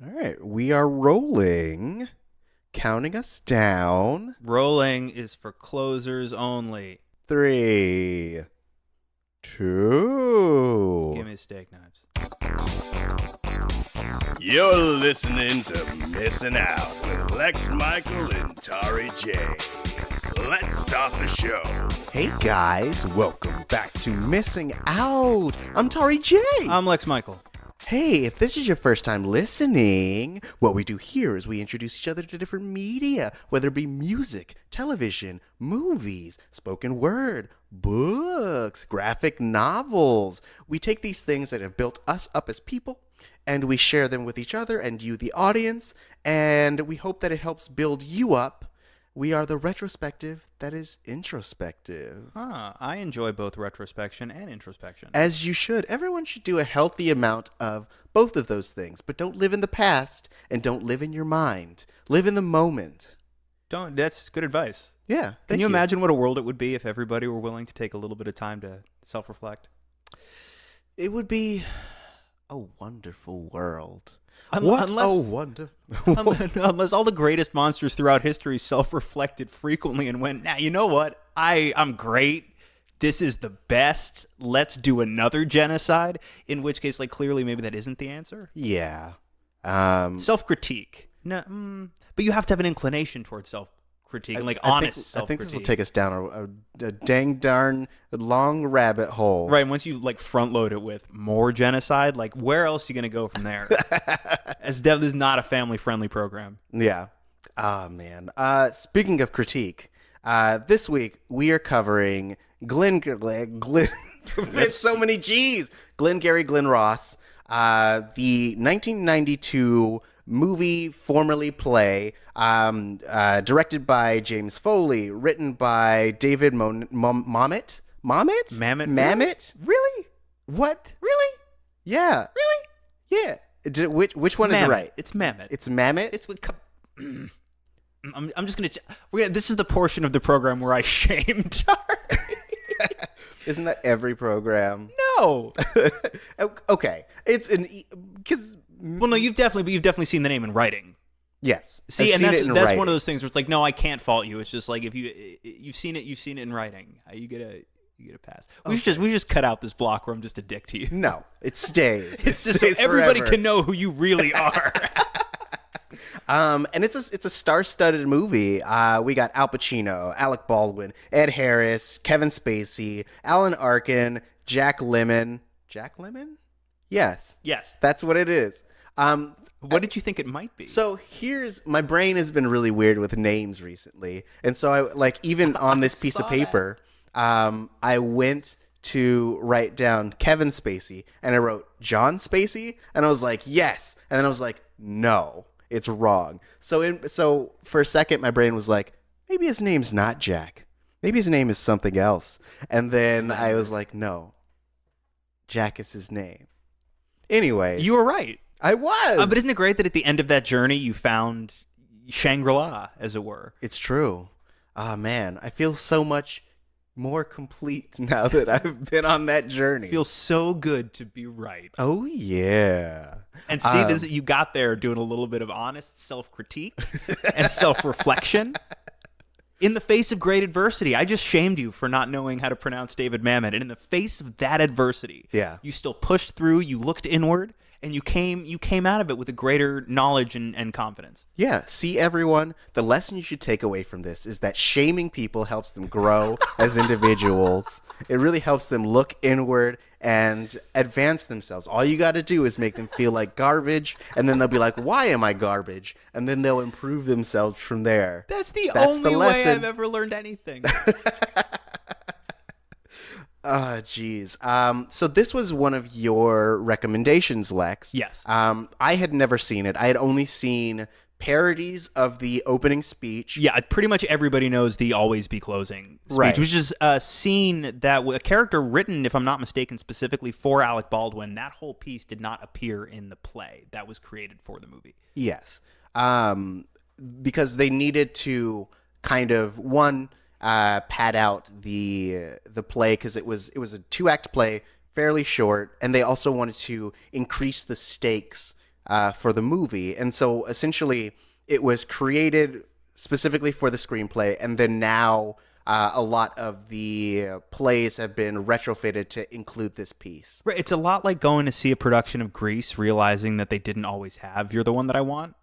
All right, we are rolling. Counting us down. Rolling is for closers only. 3, 2. Give me the steak knives. You're listening to Missing Out with Lex Michael and Tari J. Let's start the show. Hey guys, welcome back to Missing Out. I'm Tari J. I'm Lex Michael. Hey, if this is your first time listening, what we do here is we introduce each other to different media, whether it be music, television, movies, spoken word, books, graphic novels. We take these things that have built us up as people, and we share them with each other and you, the audience, and we hope that it helps build you up. We are the retrospective that is introspective. I enjoy both retrospection and introspection. As you should. Everyone should do a healthy amount of both of those things, but don't live in the past and don't live in your mind. Live in the moment. That's good advice. Yeah. Can you imagine what a world it would be if everybody were willing to take a little bit of time to self-reflect? It would be a wonderful world. Unless all the greatest monsters throughout history self-reflected frequently and went, nah, you know what? I'm great. This is the best. Let's do another genocide. In which case, clearly maybe that isn't the answer. Yeah. Self-critique. No, but you have to have an inclination towards self-critique and honest self-critique. I think this will take us down a dang darn long rabbit hole. Right, once you front load it with more genocide, where else are you going to go from there? As Dev is not a family-friendly program. Yeah. Oh, man. Speaking of critique, this week we are covering It's so many G's. Glengarry Glen Ross, the 1992 movie, formerly play, directed by James Foley, written by David Mumet? Mamet? Really? What? Really? Yeah. Really? Yeah. Which one is right? It's Mamet. It's Mamet? It's with... I'm just going to... This is the portion of the program where I shamed Tari. Isn't that every program? No. Okay. It's an... Because... Well, no, you've definitely seen the name in writing. Yes. See, and that's one of those things where it's no, I can't fault you. It's just if you've seen it in writing. You get a pass. We should just cut out this block where I'm just a dick to you. No, it stays. It's just so everybody can know who you really are. And it's a star-studded movie. We got Al Pachino, Alec Baldwin, Ed Harris, Kevin Spacey, Alan Arkin, Jack Lemmon. Jack Lemmon? Yes. That's what it is. What did you think it might be? So my brain has been really weird with names recently. And so I even on this piece of paper, I went to write down Kevin Spacey and I wrote John Spacey and I was like, yes. And then I was like, no, it's wrong. So for a second, my brain was like, maybe his name's not Jack. Maybe his name is something else. And then I was like, no, Jack is his name. Anyway. You were right. I was. But isn't it great that at the end of that journey, you found Shangri-La, as it were? It's true. Ah, man. I feel so much more complete now that I've been on that journey. It feels so good to be right. Oh, yeah. And see, you got there doing a little bit of honest self-critique and self-reflection. In the face of great adversity, I just shamed you for not knowing how to pronounce David Mumet. And in the face of that adversity, you still pushed through, you looked inward, and you came out of it with a greater knowledge and confidence. Yeah. See, everyone, the lesson you should take away from this is that shaming people helps them grow as individuals. It really helps them look inward and advance themselves. All you got to do is make them feel like garbage, and then they'll be like, why am I garbage? And then they'll improve themselves from there. That's the only way I've ever learned anything. Geez. So this was one of your recommendations, Lex. Yes. I had never seen it. I had only seen parodies of the opening speech. Yeah, pretty much everybody knows the always be closing speech, which is a scene that a character written, if I'm not mistaken, specifically for Alec Baldwin. That whole piece did not appear in the play. That was created for the movie. Yes. Because they needed to kind of, pad out the play because it was a 2-act play, fairly short, and they also wanted to increase the stakes for the movie. And so essentially it was created specifically for the screenplay, and then now a lot of the plays have been retrofitted to include this piece. Right, it's a lot like going to see a production of Grease, realizing that they didn't always have "You're the One That I Want"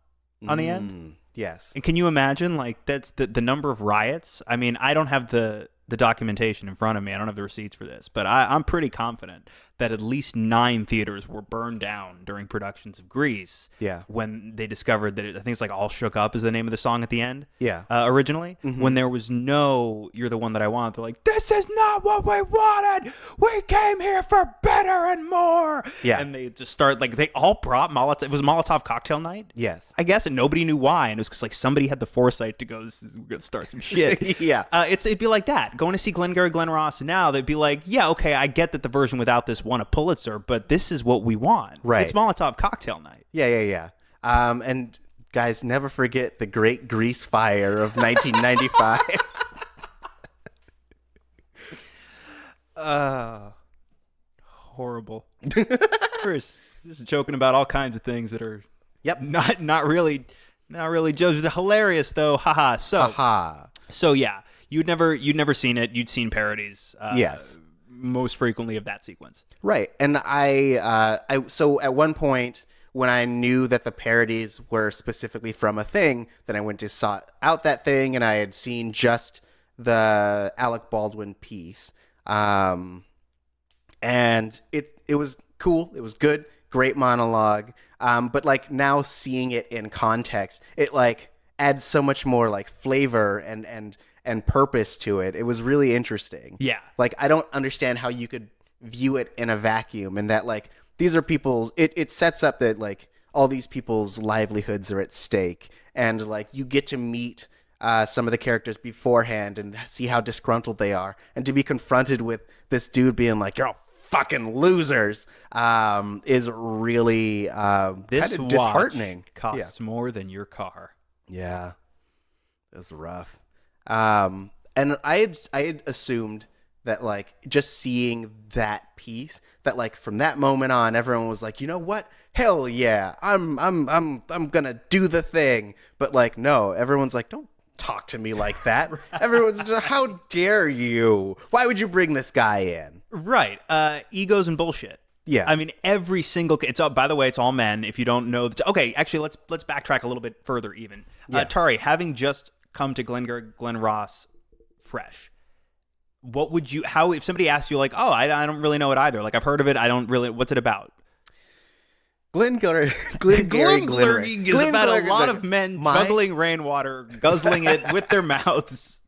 on the end. Yes. And can you imagine, like, that's the number of riots? I mean, I don't have the documentation in front of me. I don't have the receipts for this, but I'm pretty confident that at least 9 theaters were burned down during productions of Grease. Yeah. When they discovered that, I think it's like "All Shook Up" is the name of the song at the end. Yeah. Originally, when there was no "You're the One That I Want," they're like, "This is not what we wanted. We came here for better and more." Yeah. And they just start, like, they all brought Molotov. It was Molotov cocktail night. Yes. I guess, and nobody knew why, and it was because, like, somebody had the foresight to go, we're gonna start some shit. Yeah. It'd be like that. Going to see Glengarry Glen Ross now, they'd be like, yeah, okay, I get that the version without this won a Pulitzer, but this is what we want. Right. It's Molotov cocktail night. Yeah. And guys, never forget the Great Grease Fire of 1995. Horrible. Chris, just joking about all kinds of things that are Yep. not really jokes. It's hilarious though. Haha. So yeah, you'd never seen it. You'd seen parodies. Yes. Most frequently of that sequence. Right. And so at one point when I knew that the parodies were specifically from a thing, then I went to sought out that thing, and I had seen just the Alec Baldwin piece. And it was cool. It was good. Great monologue. But like now seeing it in context, it like adds so much more like flavor and purpose to it. It was really interesting. Yeah. Like, I don't understand how you could view it in a vacuum, and that like these are people's, it sets up that like all these people's livelihoods are at stake, and like you get to meet some of the characters beforehand and see how disgruntled they are, and to be confronted with this dude being like, "You're all fucking losers," is really This kind of disheartening. Costs more than your car. Yeah, it was rough. And I had assumed that like just seeing that piece, that like from that moment on, everyone was like, you know what? Hell yeah, I'm gonna do the thing. But like, no, everyone's like, don't talk to me like that. Everyone's just, how dare you? Why would you bring this guy in? Right. Egos and bullshit. Yeah. I mean, every single, it's all, by the way, it's all men. If you don't know, okay, actually, let's backtrack a little bit further even. Yeah. Tari, having just come to Glengarry Glen Ross fresh, what would you, how, if somebody asked you like, oh, I don't really know it either. Like, I've heard of it. I don't really, what's it about? Glengarry is about a lot of men juggling rainwater, guzzling it with their mouths.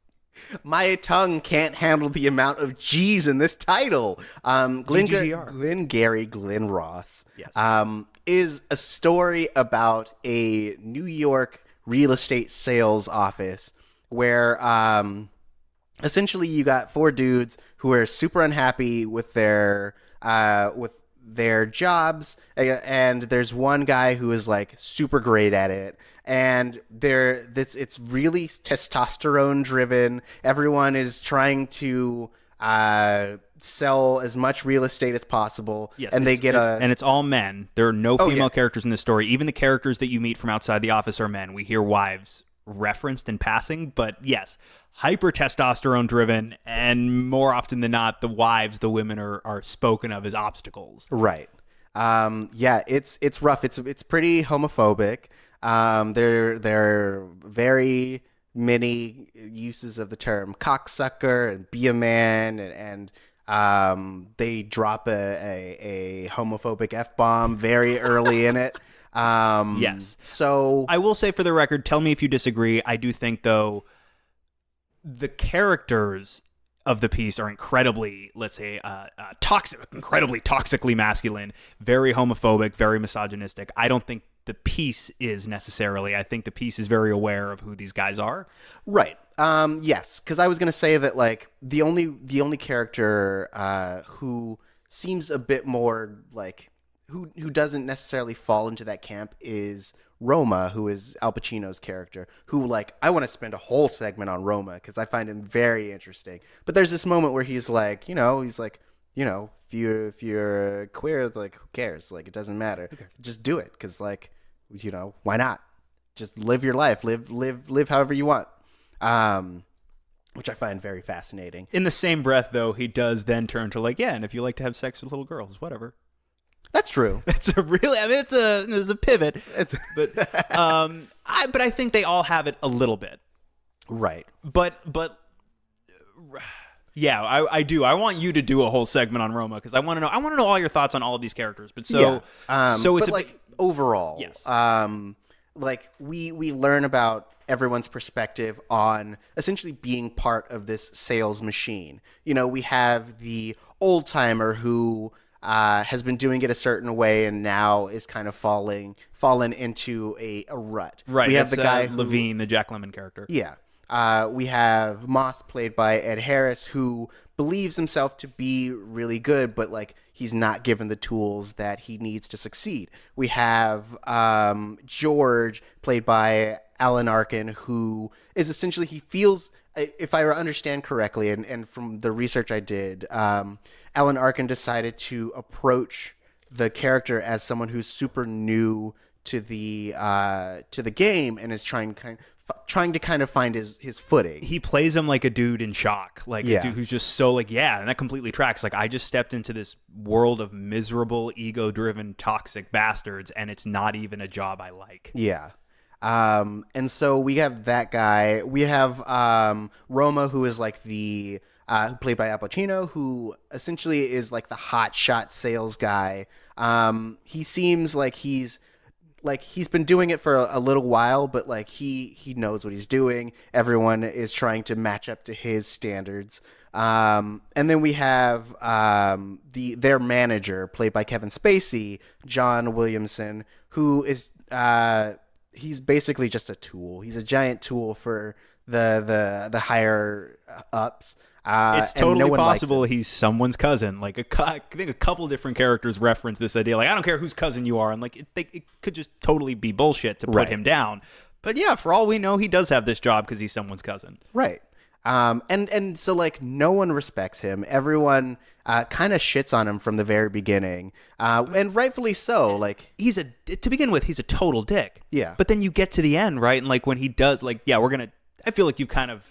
My tongue can't handle the amount of G's in this title. Glengarry Glen Ross is a story about a New York real estate sales office where essentially you got 4 dudes who are super unhappy with their jobs, and there's one guy who is like super great at it, and it's really testosterone driven. Everyone is trying to sell as much real estate as possible. Yes, and and it's all men. There are no female characters in this story. Even the characters that you meet from outside the office are men. We hear wives referenced in passing, but yes, hyper testosterone driven, and more often than not, the women are spoken of as obstacles. Right. It's rough. It's pretty homophobic. There are very many uses of the term cocksucker and be a man, and they drop a homophobic F-bomb very early in it. Yes. So I will say, for the record, tell me if you disagree. I do think, though, the characters of the piece are incredibly, let's say, incredibly toxically masculine, very homophobic, very misogynistic. I don't think the piece is necessarily. I think the piece is very aware of who these guys are. Right. Yes, because I was gonna say that like the only character who seems a bit more like who doesn't necessarily fall into that camp is Roma, who is Al Pacino's character, who like I want to spend a whole segment on Roma because I find him very interesting. But there's this moment where he's like, you know, if you're queer, like, who cares? Like, it doesn't matter. Just do it, because, like, you know, why not? Just live your life. Live however you want. Which I find very fascinating. In the same breath, though, he does then turn to, like, yeah, and if you like to have sex with little girls, whatever. That's true. It's a really, I mean, it's a pivot. But I think they all have it a little bit. Right. But yeah, I do. I want you to do a whole segment on Roma, because I want to know all your thoughts on all of these characters. But so it's like overall, yes. Like we learn about everyone's perspective on essentially being part of this sales machine. You know, we have the old timer who has been doing it a certain way and now is kind of fallen into a rut. Right. We have the guy Levine, the Jack Lemmon character. Yeah. We have Moss, played by Ed Harris, who believes himself to be really good, but like he's not given the tools that he needs to succeed. We have George, played by Alan Arkin, who is essentially, he feels, if I understand correctly, and from the research I did, Alan Arkin decided to approach the character as someone who's super new to the game and is trying to kind of find his footing. He plays him like a dude in shock, like a dude who's just so like, yeah, and that completely tracks. Like, I just stepped into this world of miserable, ego-driven, toxic bastards, and it's not even a job I like. Yeah. And so we have that guy. We have Roma, who is like the played by Pachino, who essentially is like the hot shot sales guy. He seems like he's been doing it for a little while, but like he knows what he's doing. Everyone is trying to match up to his standards. And then we have their manager, played by Kevin Spacey, John Williamson, who is he's basically just a tool. He's a giant tool for the higher ups. It's totally possible he's someone's cousin. Like I think a couple different characters reference this idea. Like, I don't care whose cousin you are, and like it could just totally be bullshit to put him down. But yeah, for all we know, he does have this job because he's someone's cousin. Right. And so like no one respects him. Everyone kind of shits on him from the very beginning, and rightfully so. Like, to begin with, he's a total dick. Yeah. But then you get to the end, right? And like when he does, like, yeah, I feel like you kind of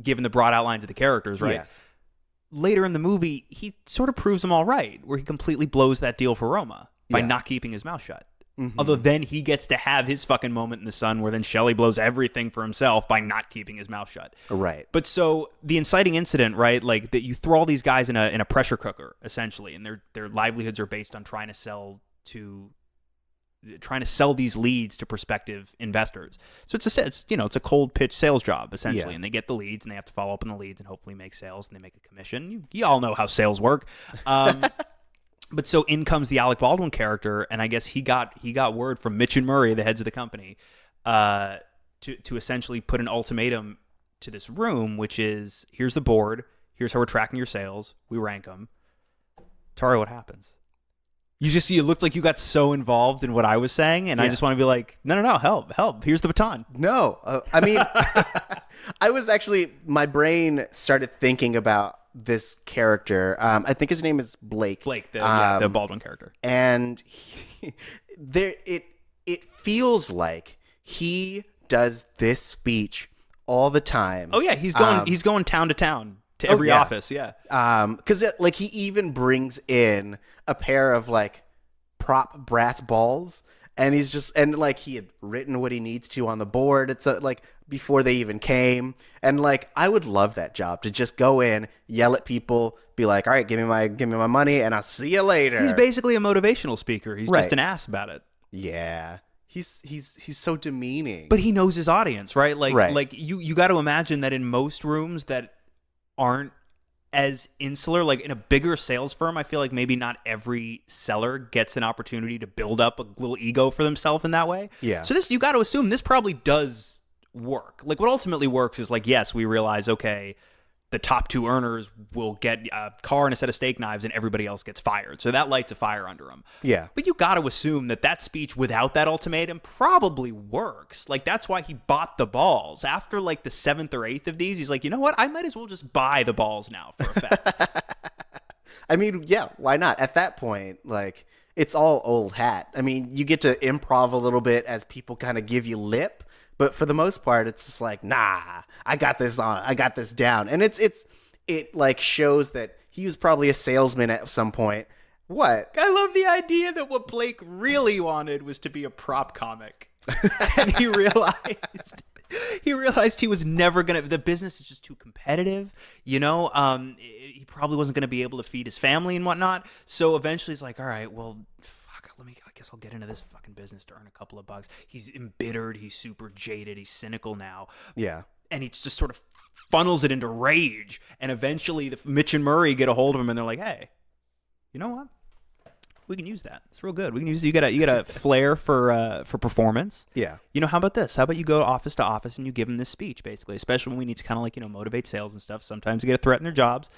given the broad outlines of the characters, right? Yes. Later in the movie, he sort of proves them all right, where he completely blows that deal for Roma by not keeping his mouth shut. Mm-hmm. Although then he gets to have his fucking moment in the sun where then Shelley blows everything for himself by not keeping his mouth shut. Right. But so the inciting incident, right? Like that you throw all these guys in a pressure cooker, essentially, and their livelihoods are based on trying to sell these leads to prospective investors. So it's a cold pitch sales job essentially, and they get the leads and they have to follow up on the leads and hopefully make sales and they make a commission. You all know how sales work. But so in comes the Alec Baldwin character, and I guess he got word from Mitch and Murray, the heads of the company, to essentially put an ultimatum to this room, which is, here's the board, here's how we're tracking your sales, we rank them. Tari, what happens? You looked like you got so involved in what I was saying, and I just want to be like, no, help. Here's the baton. No, I mean, I was actually, my brain started thinking about this character. I think his name is Blake. Blake, the Baldwin character. And it feels like he does this speech all the time. Oh yeah, he's going town to town. To every office, yeah. Because like he even brings in a pair of like prop brass balls, and he's just, and like he had written what he needs to on the board. It's like before they even came, and like I would love that job, to just go in, yell at people, be like, all right, give me my money, and I'll see you later. He's basically a motivational speaker. He's just an ass about it. Yeah. He's so demeaning, but he knows his audience, right? Like you got to imagine that in most rooms that aren't as insular, like in a bigger sales firm, I feel like maybe not every seller gets an opportunity to build up a little ego for themselves in that way. Yeah. So you got to assume this probably does work. Like what ultimately works is like, yes, we realize, okay, the top two earners will get a car and a set of steak knives and everybody else gets fired. So that lights a fire under them. Yeah. But you got to assume that speech without that ultimatum probably works. Like that's why he bought the balls. After like the 7th or 8th of these, he's like, you know what? I might as well just buy the balls now for effect. I mean, yeah, why not? At that point, like, it's all old hat. I mean, you get to improv a little bit as people kind of give you lip, but for the most part, it's just like, nah, I got this down. And it like shows that he was probably a salesman at some point. What? I love the idea that what Blake really wanted was to be a prop comic. And he realized he was never going to, the business is just too competitive, he probably wasn't going to be able to feed his family and whatnot. So eventually he's like, all right, well, fuck, I guess I'll get into this fucking business to earn a couple of bucks. He's embittered. He's super jaded. He's cynical now. Yeah. And he just sort of funnels it into rage. And eventually Mitch and Murray get a hold of him and they're like, hey, you know what? We can use that. It's real good. We can use it. You got a flair for performance. Yeah. How about this? How about you go office to office and you give them this speech, basically, especially when we need to kind of like, motivate sales and stuff. Sometimes you get to threaten their jobs.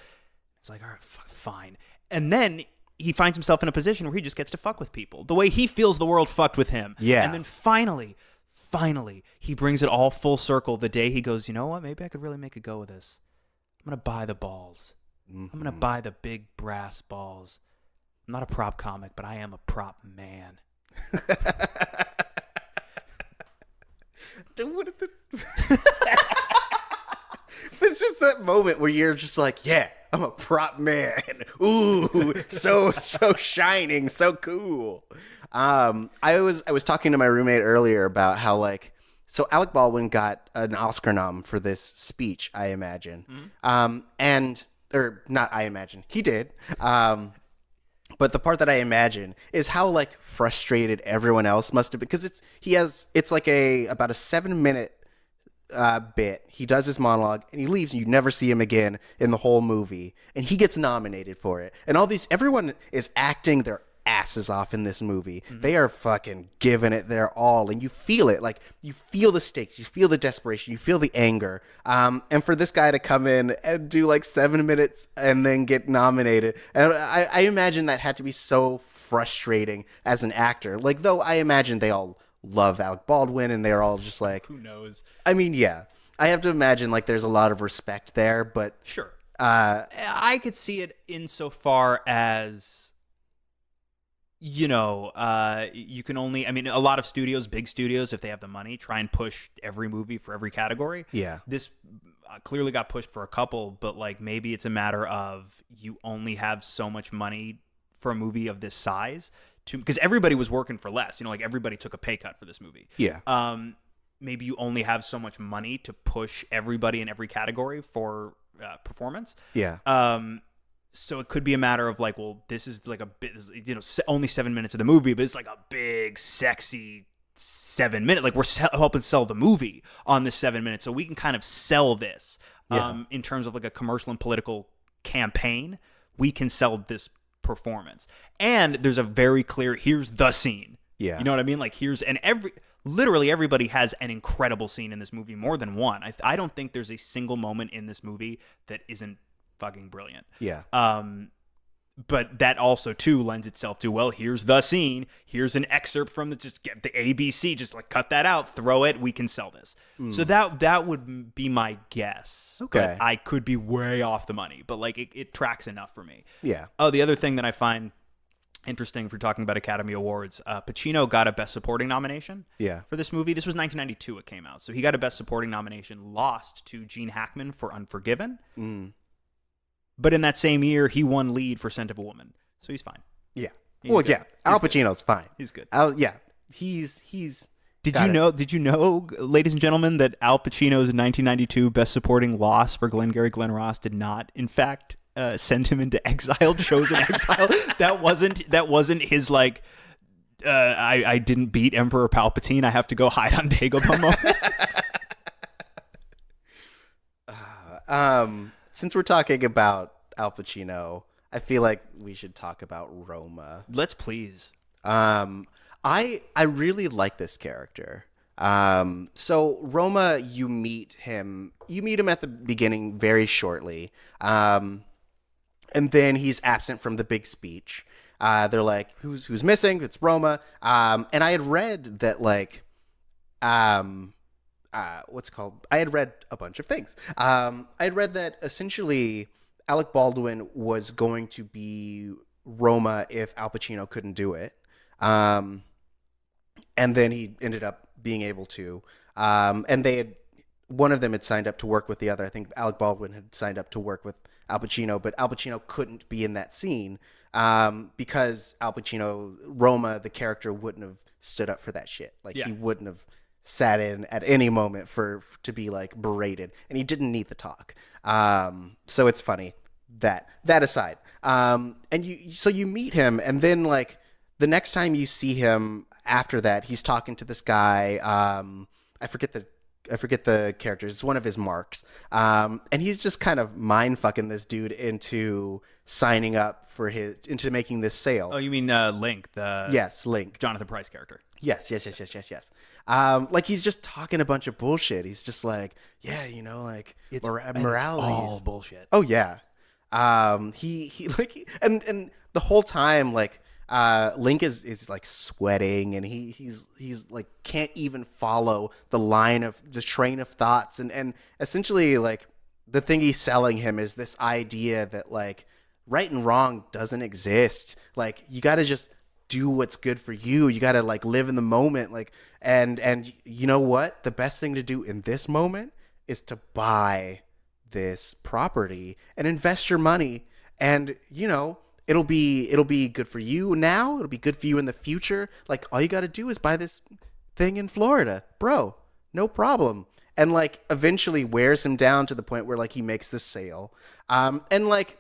It's like, all right, fine. And then he finds himself in a position where he just gets to fuck with people the way he feels the world fucked with him. Yeah. And then finally, he brings it all full circle the day he goes, you know what? Maybe I could really make a go of this. I'm going to buy the balls. I'm going to buy the big brass balls. I'm not a prop comic, but I am a prop man. It's just that moment where you're just like, yeah, I'm a prop man. Ooh, so shining, so cool. I was talking to my roommate earlier about how, like, so Alec Baldwin got an Oscar nom for this speech, I imagine. Or not I imagine. He did. But the part that I imagine is how, like, frustrated everyone else must have been, because it's like about a 7-minute bit. He does his monologue and he leaves and you never see him again in the whole movie, and he gets nominated for it. And everyone is acting their asses off in this movie. They are fucking giving it their all, and you feel it. Like, you feel the stakes, you feel the desperation, you feel the anger. And for this guy to come in and do like 7 minutes and then get nominated, and I imagine that had to be so frustrating as an actor. Like, though I imagine they all love Alec Baldwin and they're all just like, who knows? I mean, yeah, I have to imagine like there's a lot of respect there, but sure. I could see it insofar as, you can only, a lot of studios, big studios, if they have the money, try and push every movie for every category. Yeah. This clearly got pushed for a couple, but like maybe it's a matter of you only have so much money for a movie of this size because everybody was working for less, like everybody took a pay cut for this movie. Yeah. Maybe you only have so much money to push everybody in every category for performance. Yeah. So it could be a matter of like, well, this is like a bit, only 7 minutes of the movie, but it's like a big, sexy 7 minute. Like, we're helping sell the movie on this 7 minutes, so we can kind of sell this in terms of like a commercial and political campaign. We can sell this performance, and there's a very clear, here's the scene. Yeah, you know what I mean? Like, literally everybody has an incredible scene in this movie, more than one. I don't think there's a single moment in this movie that isn't fucking brilliant. Yeah. But that also too lends itself to, well, here's the scene, here's an excerpt from just get the ABC, just like cut that out, throw it, we can sell this. So that would be my guess. Okay. But I could be way off the money, but like it tracks enough for me. Yeah. Oh, the other thing that I find interesting, if we're talking about Academy Awards, Pachino got a Best Supporting nomination for this movie. This was 1992 it came out, so he got a Best Supporting nomination, lost to Gene Hackman for Unforgiven. But in that same year, he won lead for Scent of a Woman, so he's fine. Yeah. He's well, good. yeah. Al Pacino's fine. He's good. Yeah. He's. Did you know, ladies and gentlemen, that Al Pacino's 1992 Best Supporting loss for Glengarry Glen Ross did not, in fact, send him into exile, chosen exile? That wasn't his like. I didn't beat Emperor Palpatine. I have to go hide on Dagobah moment. Since we're talking about Al Pacino, I feel like we should talk about Roma. Let's please. I really like this character. So Roma, you meet him at the beginning very shortly. And then he's absent from the big speech. They're like, who's missing? It's Roma. And I had read that like, I had read a bunch of things. I had read that essentially Alec Baldwin was going to be Roma if Al Pacino couldn't do it. And then he ended up being able to. And one of them had signed up to work with the other. I think Alec Baldwin had signed up to work with Al Pacino, but Al Pacino couldn't be in that scene because Al Pacino, Roma, the character, wouldn't have stood up for that shit. Like, he wouldn't have sat in at any moment to be like berated, and he didn't need the talk. So it's funny that aside. And you meet him, and then like the next time you see him after that, he's talking to this guy. I forget the characters. It's one of his marks. And he's just kind of mind fucking this dude into signing up into making this sale. Oh, you mean Link? Yes, Link. Jonathan Pryce character. Yes. Like, he's just talking a bunch of bullshit. He's just like, yeah, like It's morality. It's all bullshit. Oh yeah. He like, and the whole time, like, Link is like sweating, and he's like can't even follow the train of thoughts, and essentially like the thing he's selling him is this idea that like right and wrong doesn't exist. Like, you got to just do what's good for you. You got to like live in the moment. Like, and you know what? The best thing to do in this moment is to buy this property and invest your money, and it'll be good for you now. It'll be good for you in the future. Like, all you got to do is buy this thing in Florida, bro. No problem. And like eventually wears him down to the point where like he makes this sale. And like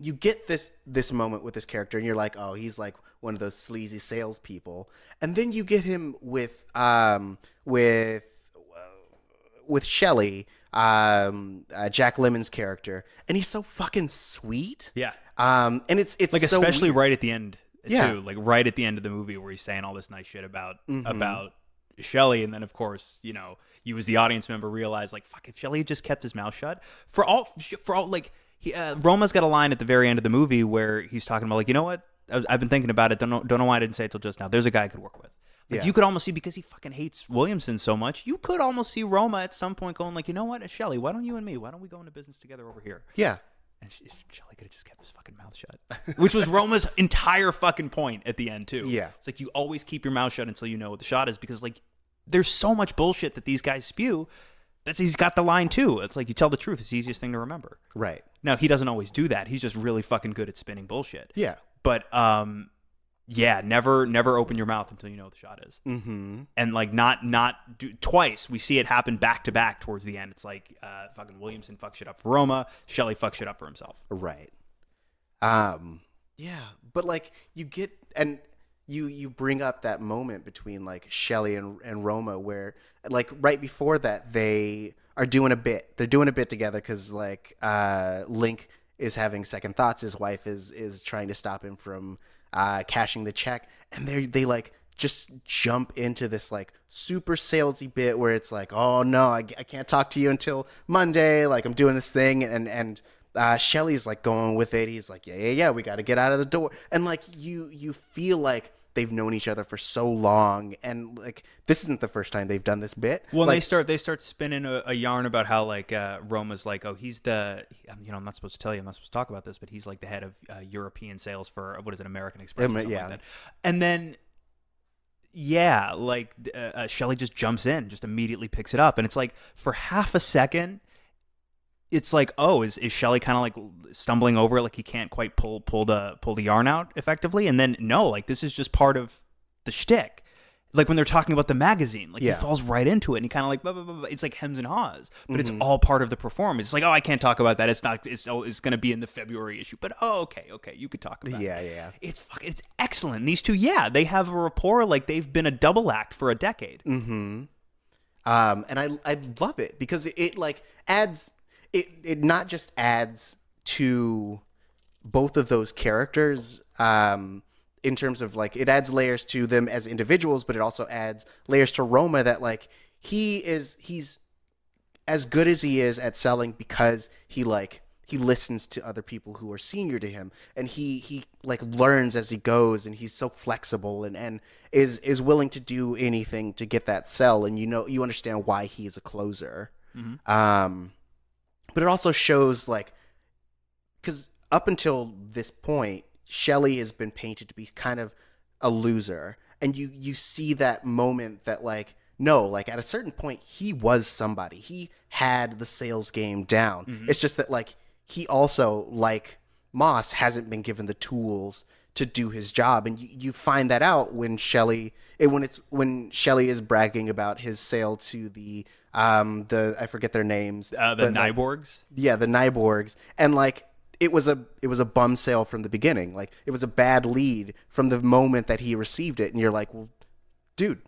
you get this moment with this character, and you're like, oh, he's like one of those sleazy salespeople. And then you get him with Shelley, Jack Lemmon's character, and he's so fucking sweet. Yeah. And it's like, so especially weird. right at the end, too. Yeah. Like right at the end of the movie where he's saying all this nice shit about Shelley, and then of course, you as the audience member realize like, fuck, if Shelley had just kept his mouth shut for all like Roma's got a line at the very end of the movie where he's talking about like, you know what, I've been thinking about it. Don't know why I didn't say it till just now. There's a guy I could work with. Like, you could almost see, because he fucking hates Williamson so much, you could almost see Roma at some point going like, you know what, Shelley, why don't you and me, why don't we go into business together over here? Yeah. And Shelley could have just kept his fucking mouth shut, which was Roma's entire fucking point at the end too. Yeah. It's like, you always keep your mouth shut until you know what the shot is, because like there's so much bullshit that these guys spew. He's got the line too. It's like, you tell the truth. It's the easiest thing to remember. Right. Now, he doesn't always do that. He's just really fucking good at spinning bullshit. Yeah. But yeah, never open your mouth until you know what the shot is. Mm-hmm. And like not do twice. We see it happen back to back towards the end. It's like fucking Williamson fucks shit up for Roma. Shelley fucks shit up for himself. Right. Yeah, but like you get, and you bring up that moment between like Shelley and Roma where like right before that they are doing a bit. They're doing a bit together because like Link is having second thoughts. His wife is trying to stop him from cashing the check, and they like just jump into this like super salesy bit where it's like, oh no, I can't talk to you until Monday. Like, I'm doing this thing, and Shelley's like going with it. He's like, yeah, we got to get out of the door, and like you feel like they've known each other for so long, and like this isn't the first time they've done this bit. Well, like, they start spinning a yarn about how like Roma's like, oh, he's I'm not supposed to tell you, I'm not supposed to talk about this, but he's like the head of European sales for what is it, American Express, or something like that. And then like Shelley just jumps in, just immediately picks it up, and it's like for half a second, it's like, oh, is Shelley kind of like stumbling over it, like he can't quite pull the yarn out effectively, and then no, like this is just part of the shtick. Like when they're talking about the magazine, like he falls right into it, and he kind of like blah, blah, blah, blah. It's like hems and haws, but it's all part of the performance. It's like, oh, I can't talk about that. It's not. It's going to be in the February issue, but okay, you could talk about it. Yeah. It's excellent. And these two, they have a rapport like they've been a double act for a decade. Mm-hmm. And I love it because it like adds. It not just adds to both of those characters in terms of like it adds layers to them as individuals, but it also adds layers to Roma that like he's as good as he is at selling because he listens to other people who are senior to him, and he like learns as he goes, and he's so flexible and is willing to do anything to get that sell, and you understand why he's a closer. Mm-hmm. But it also shows like because up until this point, Shelley has been painted to be kind of a loser. And you see that moment that, like, no, like, at a certain point, he was somebody. He had the sales game down. Mm-hmm. It's just that, like, he also, like Moss, hasn't been given the tools to do his job. And you find that out when Shelley is bragging about his sale to the I forget their names. The Nyborgs? Yeah, the Nyborgs. And, like, it was a bum sale from the beginning. Like, it was a bad lead from the moment that he received it. And you're like, well, dude,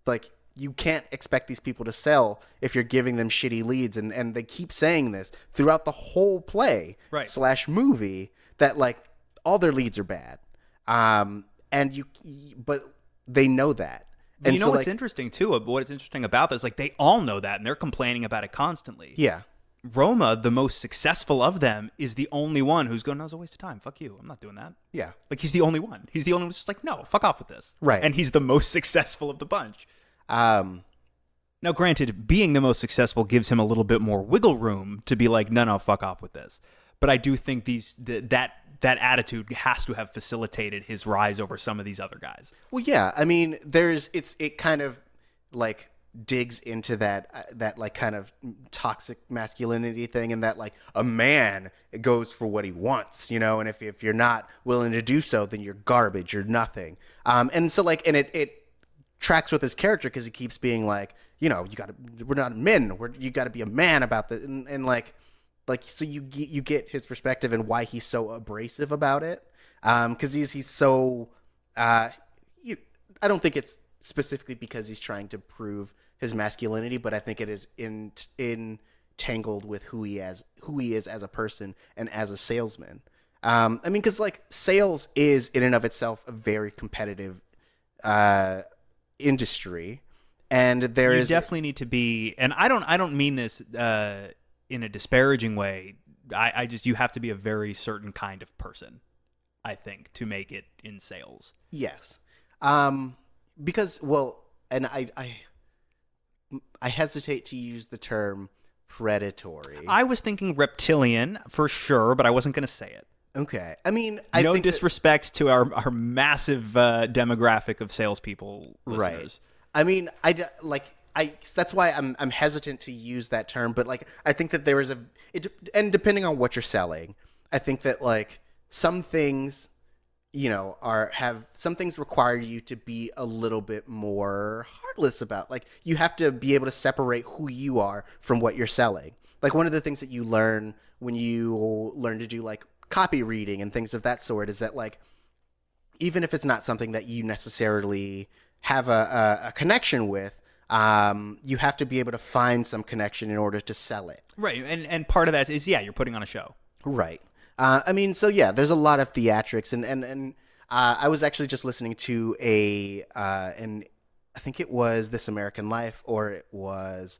like, you can't expect these people to sell if you're giving them shitty leads. And they keep saying this throughout the whole play / movie that, like, all their leads are bad. But they know that. And you know what's interesting too? What's interesting about this, like, they all know that and they're complaining about it constantly. Yeah. Roma, the most successful of them, is the only one who's going, no, it's a waste of time. Fuck you. I'm not doing that. Yeah. Like, he's the only one. He's the only one who's just like, no, fuck off with this. Right. And he's the most successful of the bunch. Now, granted, being the most successful gives him a little bit more wiggle room to be like, no, fuck off with this. But I do think that attitude has to have facilitated his rise over some of these other guys. Well, yeah. I mean, it kind of, like, digs into that like kind of toxic masculinity thing, and that, like, a man goes for what he wants, you know, and if you're not willing to do so, then you're garbage, you're nothing. And so, like, and it tracks with his character because he keeps being like, you know, we're not men, you got to be a man about this, and like so you get his perspective and why he's so abrasive about it, because he's so I don't think it's specifically because he's trying to prove his masculinity, but I think it is entangled with who he is as a person and as a salesman. I mean, because, like, sales is in and of itself a very competitive industry, and you definitely need to be. And I don't mean this in a disparaging way. I just, you have to be a very certain kind of person, I think, to make it in sales. Yes. Because, well, and I hesitate to use the term predatory. I was thinking reptilian for sure, but I wasn't going to say it. Okay. I mean, no disrespect to our massive demographic of salespeople listeners. Right. I mean, that's why I'm hesitant to use that term, but, like, I think that there is and depending on what you're selling, I think that, like, some things, you know, some things require you to be a little bit more heartless about. Like, you have to be able to separate who you are from what you're selling. Like, one of the things that you learn when you learn to do, like, copy reading and things of that sort is that, like, even if it's not something that you necessarily have a connection with, you have to be able to find some connection in order to sell it. Right. And part of that is, you're putting on a show. Right. I mean, so yeah, there's a lot of theatrics, and I was actually just listening to and I think it was This American Life, or it was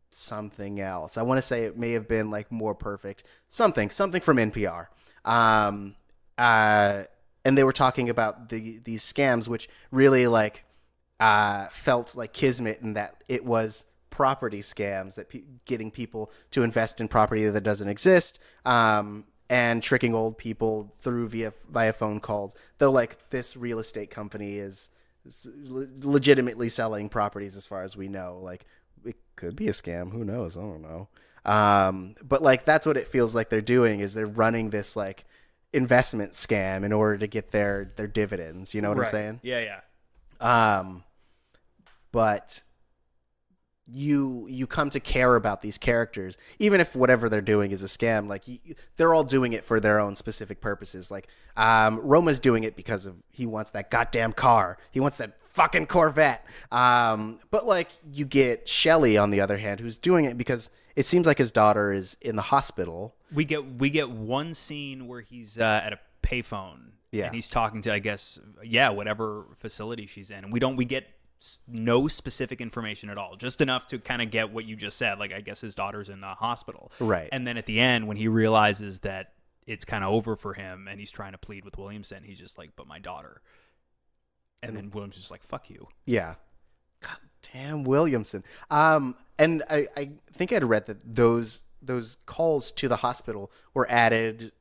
something else. I want to say it may have been, like, More Perfect, something from NPR. And they were talking about these scams, which really, like, felt like kismet, in that it was property scams, that getting people to invest in property that doesn't exist, and tricking old people through via phone calls. Though, like, this real estate company is legitimately selling properties, as far as we know. Like, it could be a scam. Who knows? I don't know. But, like, that's what it feels like they're doing, is they're running this, like, investment scam in order to get their dividends. You know what I'm saying? Yeah. But you come to care about these characters, even if whatever they're doing is a scam. Like, they're all doing it for their own specific purposes. Like, Roma's doing it because he wants that goddamn car. He wants that fucking Corvette. But, like, you get Shelley, on the other hand, who's doing it because it seems like his daughter is in the hospital. We get one scene where he's at a payphone. Yeah. And he's talking to, I guess, whatever facility she's in. And we get no specific information at all, just enough to kind of get what you just said. Like, I guess his daughter's in the hospital. Right. And then at the end, when he realizes that it's kind of over for him and he's trying to plead with Williamson, he's just like, but my daughter. And then Williamson's just like, fuck you. Yeah. God damn Williamson. And I think I'd read that those calls to the hospital were added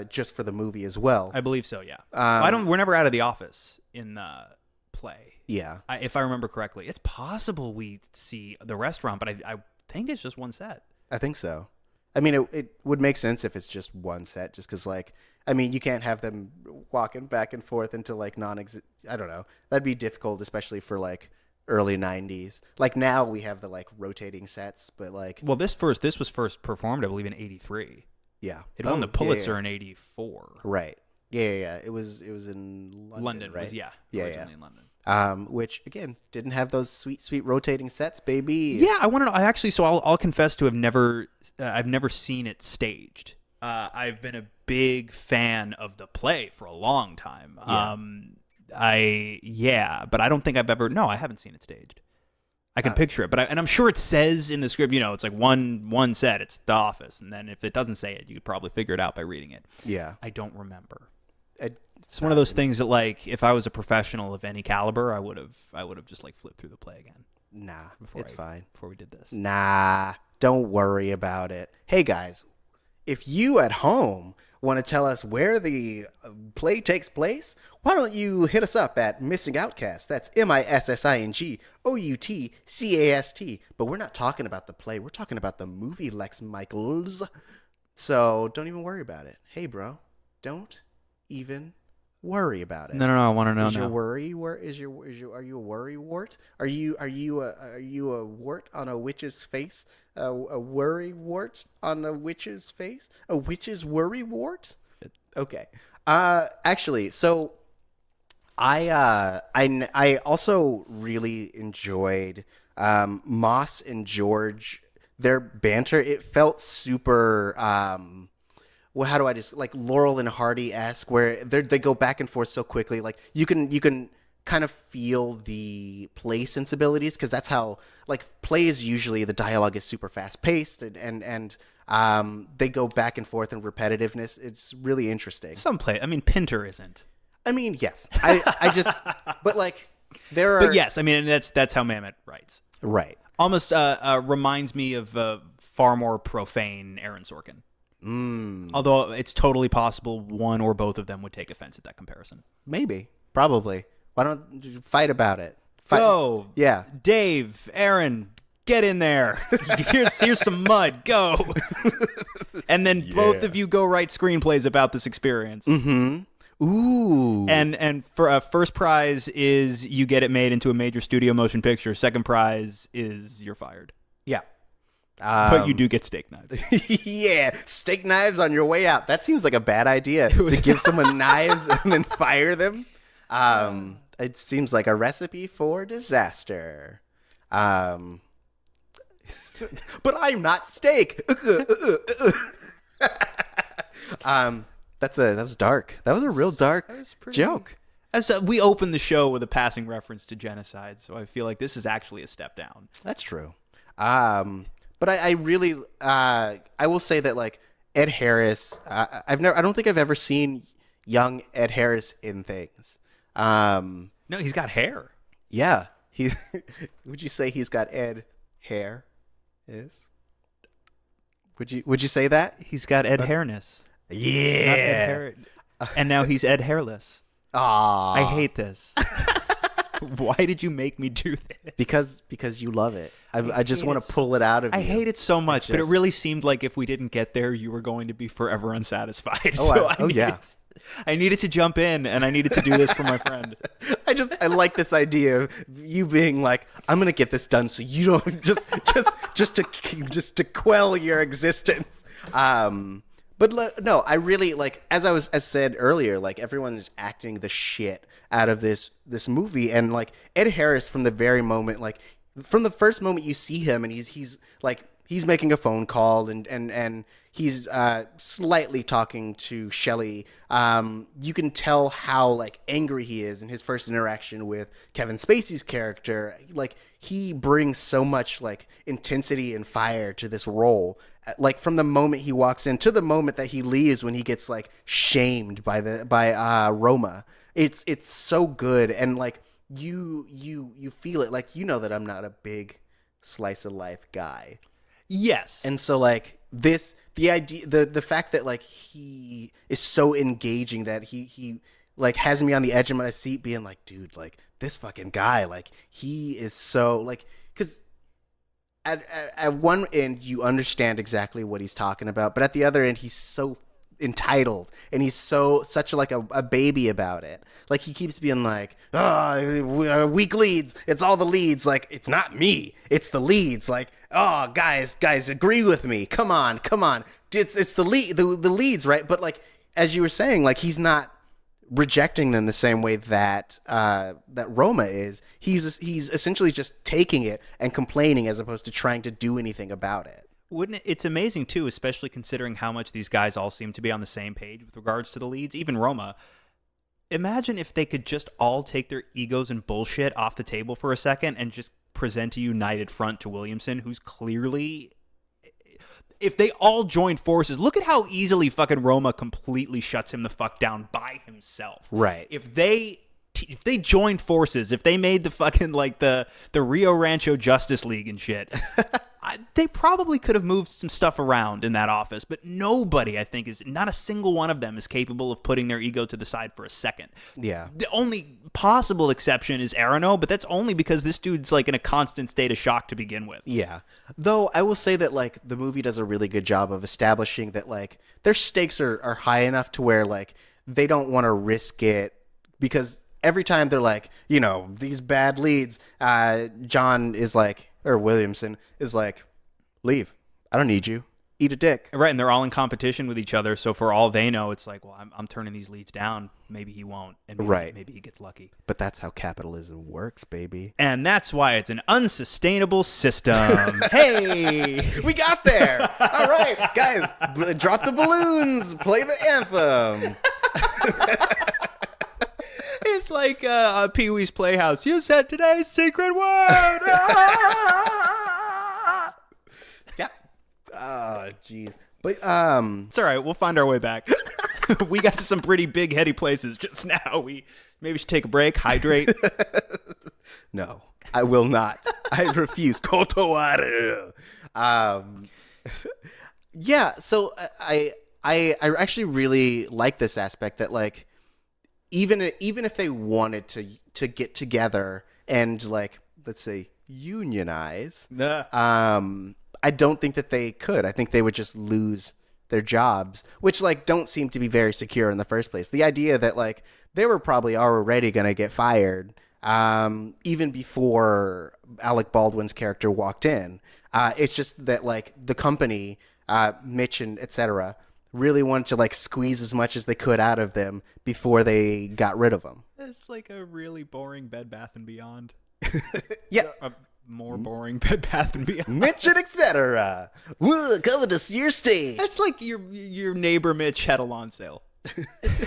just for the movie as well. I believe so. Yeah. We're never out of the office in the play. Yeah. If I remember correctly, it's possible we see the restaurant, but I think it's just one set. I think so. I mean, it would make sense if it's just one set, just because, like, I mean, you can't have them walking back and forth into, like, I don't know. That'd be difficult, especially for, like, early 90s. Like, now we have the, like, rotating sets, but, like... Well, this was first performed, I believe, in 83. Yeah. It won the Pulitzer in 84. Right. Yeah. It was in London, right? Originally in London. Which again didn't have those sweet rotating sets, baby. Yeah, I want to know. I'll confess to have never, I've never seen it staged. I've been a big fan of the play for a long time. But I don't think I've ever. No, I haven't seen it staged. I can picture it, and I'm sure it says in the script. You know, it's like one set. It's The Office, and then if it doesn't say it, you could probably figure it out by reading it. Yeah, I don't remember. It's one of those things that, like, if I was a professional of any caliber, I would have just like flipped through the play again. Nah, it's fine. Before we did this. Nah, don't worry about it. Hey guys, if you at home want to tell us where the play takes place, why don't you hit us up at Missing Outcast? That's MissingOutcast. But we're not talking about the play. We're talking about the movie, Lex Michaels. So don't even worry about it. Hey, bro, don't even worry about it. No, I want to know. Is your worry? Are you a worry wart? Are you a wart on a witch's face? A worry wart on a witch's face? A witch's worry wart? Okay. Actually, so I also really enjoyed Moss and George, their banter. It felt super well, how do I just, like, Laurel and Hardy-esque, where they go back and forth so quickly. Like, you can kind of feel the play sensibilities, because that's how, like, plays usually the dialogue is super fast-paced, and they go back and forth in repetitiveness. It's really interesting. Some play, I mean, Pinter isn't. I mean, yes. I just, but, like, there are... But yes, I mean, that's how Mamet writes. Right. Almost reminds me of far more profane Aaron Sorkin. Although it's totally possible one or both of them would take offense at that comparison. Maybe. Probably. Why don't you fight about it? Go. Yeah. Dave, Aaron, get in there. Here's some mud. Go. And then both of you go write screenplays about this experience. Mm-hmm. Ooh. And for first prize is you get it made into a major studio motion picture. Second prize is you're fired. Yeah. But you do get steak knives. Yeah, steak knives on your way out. That seems like a bad idea, to give someone knives and then fire them. It seems like a recipe for disaster. But I'm not steak. That was dark. That was a real dark joke. As we opened the show with a passing reference to genocide, so I feel like this is actually a step down. That's true. But I really, I will say that, like, Ed Harris, I don't think I've ever seen young Ed Harris in things. No, he's got hair. Yeah. Would you say he's got Ed hair? Would you say that? He's got Ed hairness. Yeah. Not Ed hair. And now he's Ed hairless. Aww. I hate this. Why did you make me do this? Because you love it. I just want to pull it out of you. I hate it so much, but it really seemed like if we didn't get there, you were going to be forever unsatisfied. I needed to jump in, and I needed to do this for my friend. I like this idea of you being like, I'm gonna get this done, so you don't just to quell your existence. But no, I really, like, as said earlier, like, everyone is acting the shit out of this movie, and, like, Ed Harris, from the very moment, like, from the first moment you see him, and he's making a phone call, and he's slightly talking to Shelley. You can tell how, like, angry he is in his first interaction with Kevin Spacey's character. Like, he brings so much, like, intensity and fire to this role. Like, from the moment he walks in to the moment that he leaves, when he gets, like, shamed by Roma. It's so good, and, like, you feel it. Like, you know that I'm not a big slice of life guy. Yes. And so, like, the fact that like he is so engaging that he like has me on the edge of my seat being like, dude, like this fucking guy, like he is so like, because at one end you understand exactly what he's talking about, but at the other end he's so entitled and he's such like a baby about it. Like he keeps being like, oh, weak leads, it's all the leads, like it's not me, it's the leads, like, oh guys agree with me, come on, it's the leads, right? But like as you were saying, like he's not rejecting them the same way that that Roma is. He's essentially just taking it and complaining as opposed to trying to do anything about it. It's amazing too, especially considering how much these guys all seem to be on the same page with regards to the leads, even Roma. Imagine if they could just all take their egos and bullshit off the table for a second and just present a united front to Williamson, who's clearly, if they all joined forces, look at how easily fucking Roma completely shuts him the fuck down by himself. Right. If they joined forces, if they made the fucking like the Rio Rancho Justice League and shit, they probably could have moved some stuff around in that office, but nobody, I think, not a single one of them is capable of putting their ego to the side for a second. Yeah. The only possible exception is Arano, but that's only because this dude's like in a constant state of shock to begin with. Yeah. Though I will say that like the movie does a really good job of establishing that like their stakes are high enough to where like they don't want to risk it, because every time they're like, you know, these bad leads, John is like, or Williamson is like, leave. I don't need you. Eat a dick. Right, and they're all in competition with each other, so for all they know, it's like, well, I'm turning these leads down. Maybe he won't, and maybe he gets lucky. But that's how capitalism works, baby. And that's why it's an unsustainable system. Hey! We got there! All right, guys, drop the balloons. Play the anthem. It's like Pee-wee's Playhouse. You said today's secret word. Yeah. Oh, jeez. But it's all right. We'll find our way back. We got to some pretty big heady places just now. We maybe should take a break, hydrate. No, I will not. I refuse. Kotowaru. Yeah. So I actually really like this aspect that like, even if they wanted to get together and like, let's say, unionize, I don't think that they could. I think they would just lose their jobs, which like don't seem to be very secure in the first place. The idea that like they were probably already going to get fired even before Alec Baldwin's character walked in. It's just that like the company, Mitch and etc., really wanted to like squeeze as much as they could out of them before they got rid of them. It's like a really boring Bed Bath & Beyond. Yeah. A more boring Bed Bath & Beyond. Mitch and etc. Come to your stage. That's like your neighbor Mitch had a lawn sale.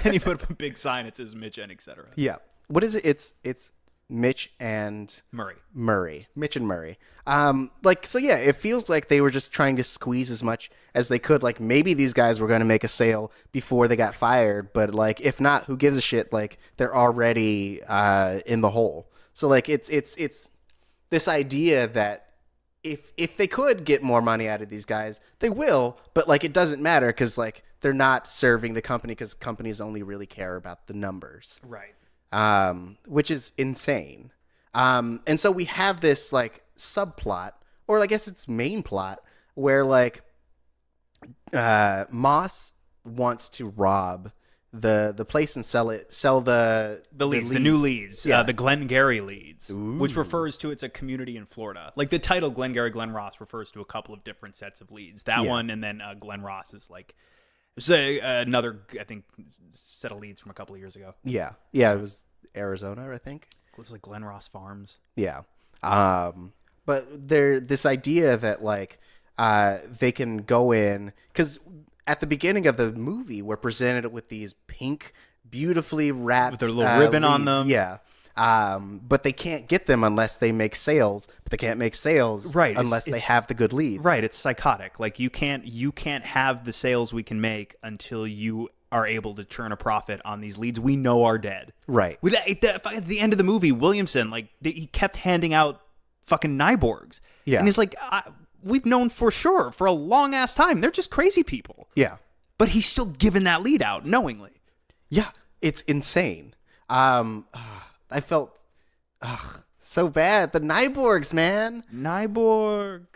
And he put up a big sign that says Mitch and etc. Yeah. What is it? It's Mitch and Murray. Mitch and Murray. Like, so yeah, it feels like they were just trying to squeeze as much as they could. Like, maybe these guys were going to make a sale before they got fired, but like, if not, who gives a shit? Like, they're already in the hole. So like, it's this idea that if they could get more money out of these guys, they will, but like, it doesn't matter because like, they're not serving the company because companies only really care about the numbers. Right. Which is insane. And so we have this like subplot, or I guess it's main plot, where like Moss wants to rob the place and sell the leads, the new leads, yeah. The Glengarry leads, Ooh. which refers to, it's a community in Florida. Like the title Glengarry Glen Ross refers to a couple of different sets of leads. That one, and then Glen Ross is like, it's another, I think, set of leads from a couple of years ago. Yeah. It was Arizona, I think. It's like Glen Ross Farms. Yeah. But this idea that like they can go in, because at the beginning of the movie we're presented with these pink, beautifully wrapped with their little ribbon leads. on them. Yeah. But they can't get them unless they make sales. But they can't make sales unless they have the good leads. Right. It's psychotic. Like you can't have the sales we can make until you are able to churn a profit on these leads we know are dead. Right. At the end of the movie, Williamson, like he kept handing out fucking Nyborgs. Yeah. And he's like, we've known for sure for a long ass time they're just crazy people. Yeah. But he's still giving that lead out knowingly. Yeah, it's insane. I felt so bad. The Nyborgs, man. Nyborg.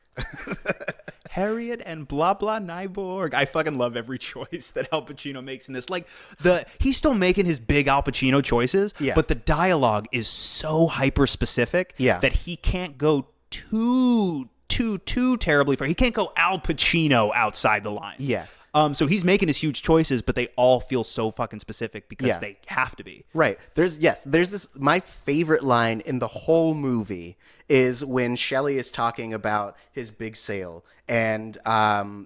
Harriet and blah blah Nyborg. I fucking love every choice that Al Pacino makes in this. Like he's still making his big Al Pacino choices, but the dialogue is so hyper specific that he can't go too terribly far. He can't go Al Pacino outside the line. Yes. So he's making his huge choices, but they all feel so fucking specific because they have to be. Right. There's this, my favorite line in the whole movie is when Shelley is talking about his big sale, and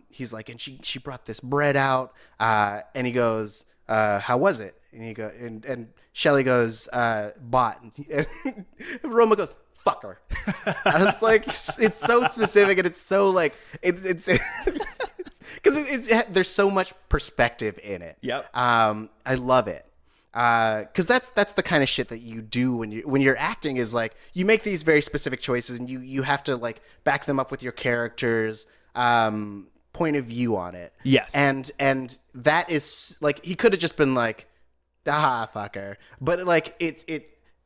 he's like, and she brought this bread out, and he goes, how was it? And he go, and Shelley goes, bought. And Roma goes, fuck her. I was like, it's so specific, and it's so like, it's because there's so much perspective in it. Yep. I love it. Because that's the kind of shit that you do when you're acting, is like you make these very specific choices, and you have to like back them up with your character's point of view on it. Yes. And that is like, he could have just been like, fuck her. But like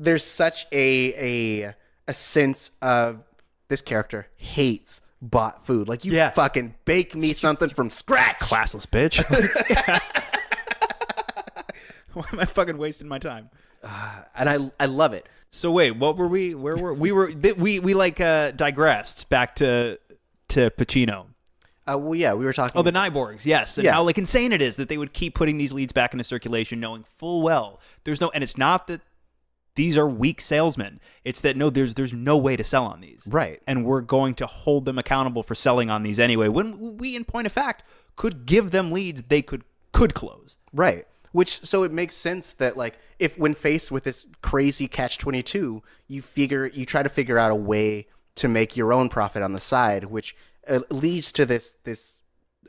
there's such a sense of this character hates bought food. Like, you fucking bake me something from scratch. Classless bitch. Why am I fucking wasting my time? And I love it. So wait, what were we? Where were we like digressed back to Pacino. Well, yeah, we were talking. Oh, the Nyborgs, yes, and how like insane it is that they would keep putting these leads back into circulation, knowing full well there's no. And it's not that these are weak salesmen. It's that there's no way to sell on these, right? And we're going to hold them accountable for selling on these anyway. When we, in point of fact, could give them leads they could close, right? So it makes sense that, like, if when faced with this crazy catch-22, you try to figure out a way to make your own profit on the side, which leads to this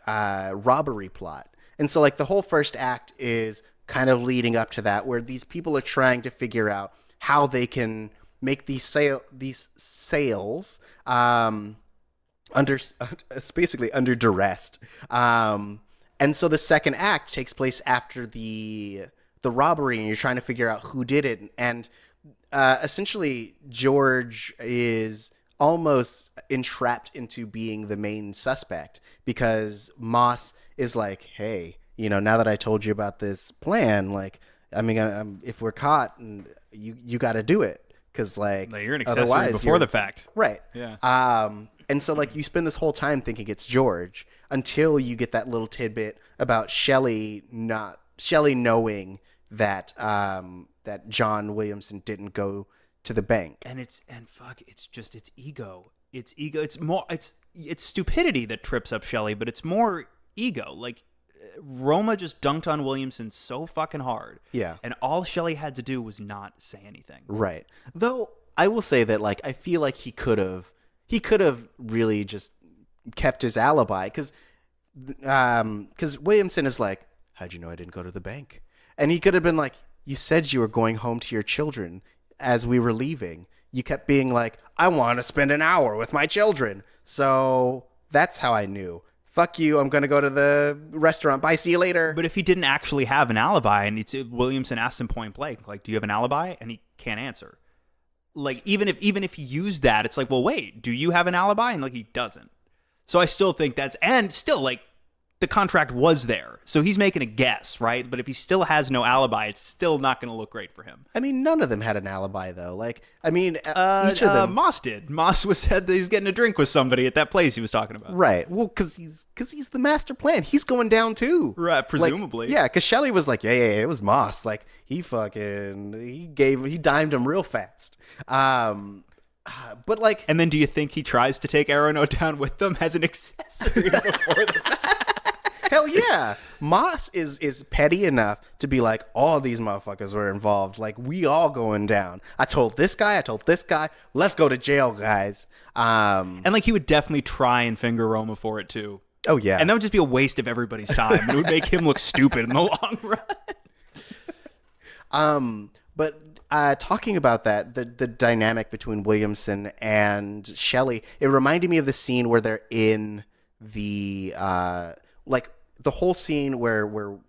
robbery plot. And so, like, the whole first act is kind of leading up to that, where these people are trying to figure out how they can make these sales basically under duress. And so the second act takes place after the robbery, and you're trying to figure out who did it. And essentially, George is almost entrapped into being the main suspect, because Moss is like, hey, now that I told you about this plan, like, I mean, if we're caught, and you got to do it, because like, no, you're an accessory before the fact, right? Yeah. And so, like, you spend this whole time thinking it's George until you get that little tidbit about Shelley knowing that that John Williamson didn't go to the bank. And it's ego. It's ego. It's stupidity that trips up Shelley, but it's more ego. Like, Roma just dunked on Williamson so fucking hard. Yeah. And all Shelley had to do was not say anything. Right. Though I will say that, like, I feel like he could have really just kept his alibi, because Williamson is like, how'd you know I didn't go to the bank? And he could have been like, you said you were going home to your children as we were leaving. You kept being like, I want to spend an hour with my children. So that's how I knew. Fuck you, I'm going to go to the restaurant. Bye, see you later. But if he didn't actually have an alibi, and Williamson asked him point blank, like, do you have an alibi? And he can't answer. Like, even if he used that, it's like, well, wait, do you have an alibi? And like, he doesn't. So I still think and still, like, the contract was there. So he's making a guess, right? But if he still has no alibi, it's still not going to look great for him. I mean, none of them had an alibi, though. Like, I mean, each of them. Moss did. Moss said that he's getting a drink with somebody at that place he was talking about. Right. Well, because he's the master plan. He's going down, too. Right, presumably. Like, yeah, because Shelley was like, yeah, it was Moss. Like, he dimed him real fast. But like, and then do you think he tries to take Aronote down with them as an accessory before the fact? Hell yeah. Moss is petty enough to be like, all these motherfuckers were involved. Like, we all going down. I told this guy. Let's go to jail, guys. And like, he would definitely try and finger Roma for it too. Oh yeah. And that would just be a waste of everybody's time. It would make him look stupid in the long run. But talking about that, the dynamic between Williamson and Shelley, it reminded me of the scene where they're in the like the whole scene where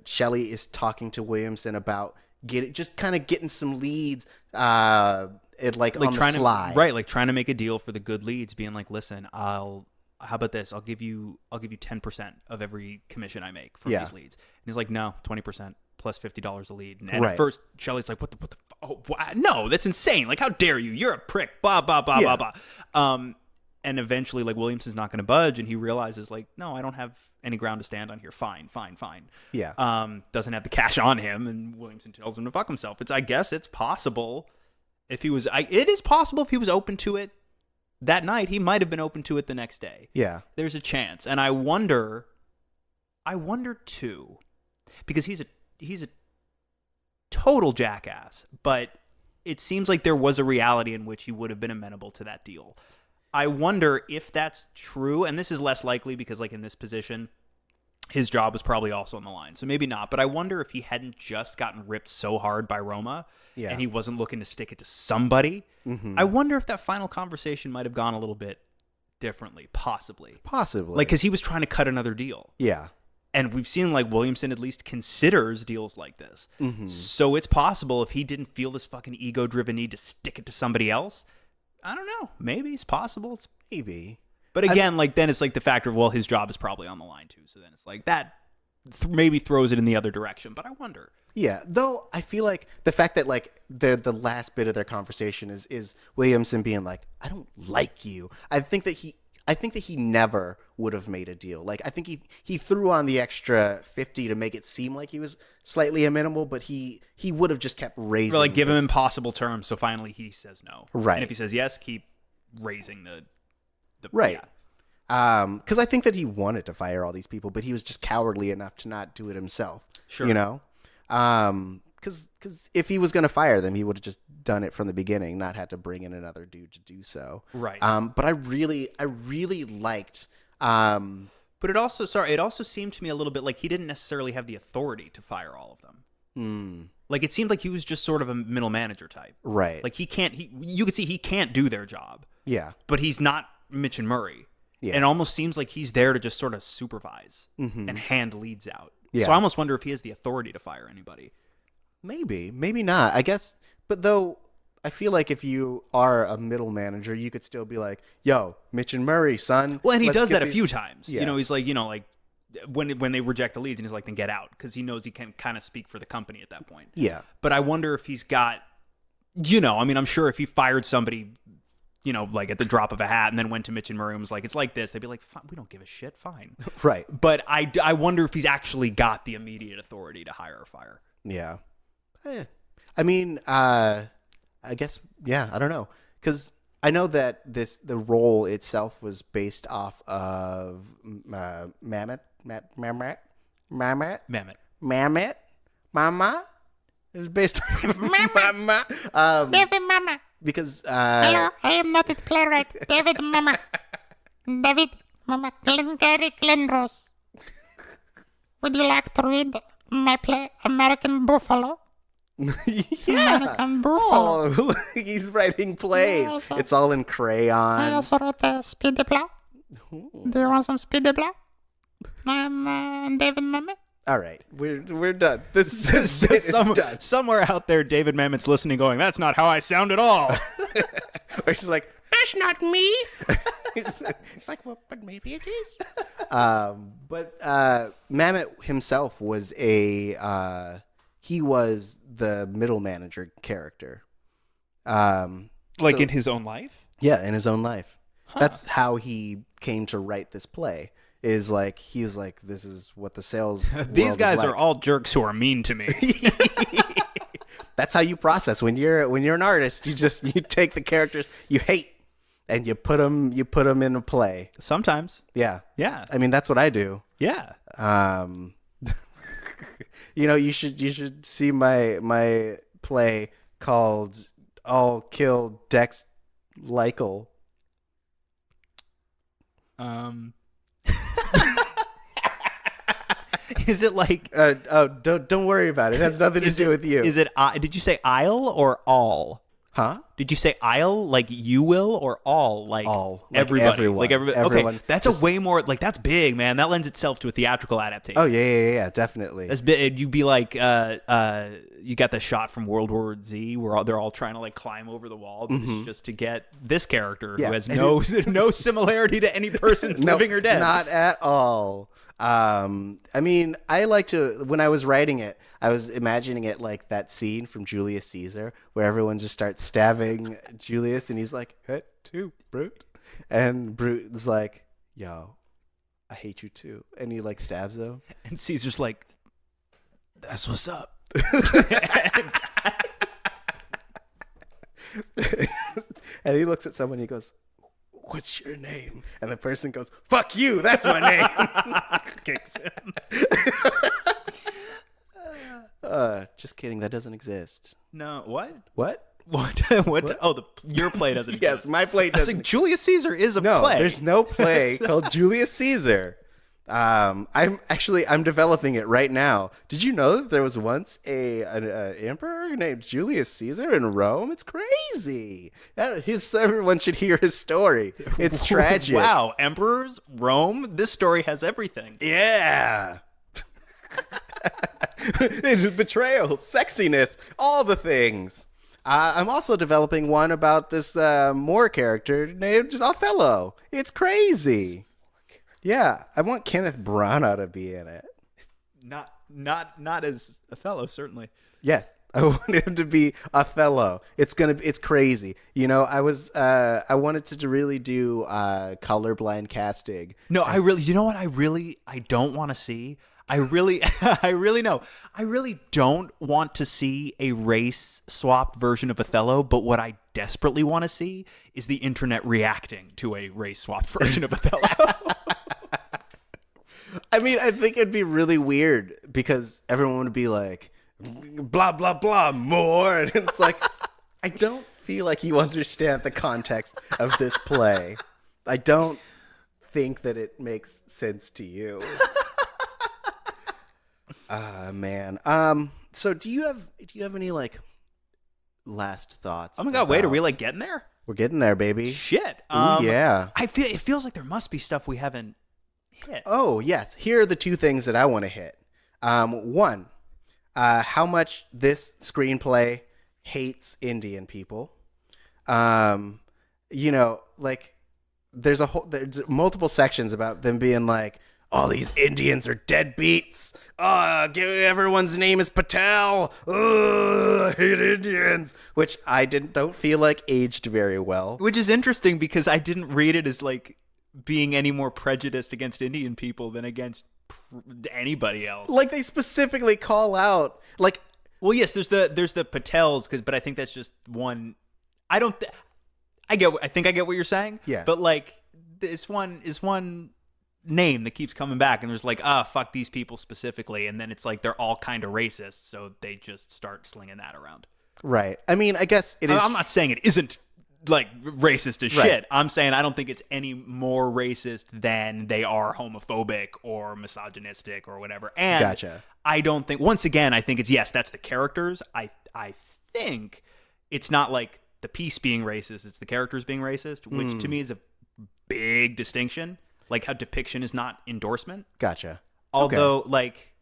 Shelley is talking to Williamson about getting some leads like on the slide. Right, like trying to make a deal for the good leads, being like, listen, how about this? I'll give you 10% of every commission I make from these leads. And he's like, no, 20% plus $50 a lead. And at first, Shelley's like, what the oh, no, that's insane. Like, how dare you? You're a prick. Blah blah blah blah blah. And eventually, like, Williamson's not going to budge, and he realizes, like, no, I don't have any ground to stand on here. Fine. Yeah. Doesn't have the cash on him, and Williamson tells him to fuck himself. I guess it's possible if he was. It is possible if he was open to it that night, he might have been open to it the next day. Yeah. There's a chance. And I wonder too, because he's a total jackass, but it seems like there was a reality in which he would have been amenable to that deal. I wonder if that's true, and this is less likely because, like, in this position, his job was probably also on the line, so maybe not. But I wonder if he hadn't just gotten ripped so hard by Roma, and he wasn't looking to stick it to somebody. I wonder if that final conversation might have gone a little bit differently, possibly. Like, because he was trying to cut another deal. Yeah. And we've seen, like, Williamson at least considers deals like this. So it's possible if he didn't feel this fucking ego-driven need to stick it to somebody else. I don't know. Maybe it's possible. Maybe. But again, like, then it's like the factor of, well, his job is probably on the line too. So then it's like that maybe throws it in the other direction. But I wonder. Yeah. Though I feel like the fact that, like, the last bit of their conversation is Williamson being like, I don't like you. I think that he never would have made a deal. Like, I think he threw on the extra 50 to make it seem like he was slightly amenable, but he would have just kept raising. Or, like, give him impossible terms, so finally he says no. Right. And if he says yes, keep raising the right. Yeah. Because I think that he wanted to fire all these people, but he was just cowardly enough to not do it himself. Sure. You know? Because if he was going to fire them, he would have just done it from the beginning, not had to bring in another dude to do so. Right. But I really liked. But it also seemed to me a little bit like he didn't necessarily have the authority to fire all of them. Like, it seemed like he was just sort of a middle manager type. Right. Like, you could see he can't do their job. Yeah. But he's not Mitch and Murray. Yeah. And it almost seems like he's there to just sort of supervise and hand leads out. Yeah. So I almost wonder if he has the authority to fire anybody. Maybe not. I guess, but though I feel like if you are a middle manager, you could still be like, "Yo, Mitch and Murray, son." Well, and he does that a few times. Yeah. You know, he's like, like when they reject the leads, and he's like, "Then get out," because he knows he can kind of speak for the company at that point. Yeah. But I wonder if he's got, I mean, I'm sure if he fired somebody, like at the drop of a hat, and then went to Mitch and Murray and was like, "It's like this," they'd be like, "Fine, we don't give a shit, fine." Right. But I wonder if he's actually got the immediate authority to hire or fire. Yeah. I mean, I guess, yeah, I don't know. Because I know that the role itself was based off of Mamet. Mama? It was based on Mama. David Mama. Because... Hello, I am not a playwright. David Mama. David Mama. Glengarry Glen Ross. Would you like to read my play, American Buffalo? Yeah. American Buffalo. Oh, he's writing plays. It's all in crayon. I also wrote Speedy Plow. Do you want some Speedy Plow? I'm David Mumet. All right, we're done. This is done. Somewhere out there, David Mamet's listening, going, "That's not how I sound at all." Or she's like, "That's not me." It's like, well, but maybe it is. But Mamet himself was he was the middle manager character. In his own life? Yeah, in his own life. Huh. That's how he came to write this play. Is like, he was like, this is what the sales These guys like. are all jerks who are mean to me. That's how you process when you're an artist. You take the characters you hate and you put them in a play. Sometimes. Yeah. Yeah. I mean, that's what I do. Yeah. You should see my play called "I'll Kill Dex Lykel." Is it like? Don't worry about it. It has nothing to do with you. Is it? Did you say I'll or all? Huh? Did you say I'll like you will or all like all? Like everybody? everyone. Like everybody. Everyone. Okay, that's a way more like that's big, man. That lends itself to a theatrical adaptation. Oh yeah, definitely. That's big. You'd be like, you got the shot from World War Z where they're all trying to like climb over the wall, but it's just to get this character who has no similarity to any person's living or dead. Not at all. I mean, I like to, when I was writing it, I was imagining it like that scene from Julius Caesar where everyone just starts stabbing Julius and he's like, "Hit too, Brute." And Brute is like, "Yo, I hate you too." And he like stabs him. And Caesar's like, "That's what's up." And he looks at someone and he goes, "What's your name?" And the person goes, "Fuck you, that's my name." Kicks him. Just kidding, that doesn't exist. No, what? What? What? Oh, your play doesn't exist. Yes, my play I was doesn't. like, Julius Caesar is a No, play. there's no play called Julius Caesar. I'm developing it right now. Did you know that there was once an emperor named Julius Caesar in Rome? It's crazy. Everyone should hear his story. It's tragic. Wow, emperors, Rome. This story has everything. Yeah. It's betrayal, sexiness, all the things. I'm also developing one about this Moore character named Othello. It's crazy. Yeah, I want Kenneth Branagh to be in it. Not as Othello, certainly. Yes, I want him to be Othello. It's crazy. You know, I wanted to really do colorblind casting. No, you know what I don't want to see? I really don't want to see a race swapped version of Othello, but what I desperately want to see is the internet reacting to a race swapped version of Othello. I mean, I think it'd be really weird because everyone would be like, blah, blah, blah, more. And it's like, I don't feel like you understand the context of this play. I don't think that it makes sense to you. Man. So do you have any like last thoughts? Oh my God, wait, are we like getting there? We're getting there, baby. Shit. Ooh, yeah. It feels like there must be stuff we haven't hit. Oh, yes. Here are the two things that I want to hit. One, how much this screenplay hates Indian people. You know, like there's multiple sections about them being like, all these Indians are deadbeats. Everyone's name is Patel. I hate Indians. Which I don't feel like aged very well. Which is interesting because I didn't read it as like being any more prejudiced against Indian people than against anybody else. Like they specifically call out, like, well, yes, there's the Patels, but I think that's just one. I think I get what you're saying. Yes. But like, it's one name that keeps coming back, and there's like, fuck these people specifically, and then it's like they're all kind of racist, so they just start slinging that around. Right. I mean, I guess it is. I'm not saying it isn't like racist as shit. I'm saying I don't think it's any more racist than they are homophobic or misogynistic or whatever. And Gotcha. I don't think, once again, I think it's, yes, that's the characters. I think it's not like the piece being racist, it's the characters being racist, which to me is a big distinction. Like how depiction is not endorsement. Gotcha. Although, like,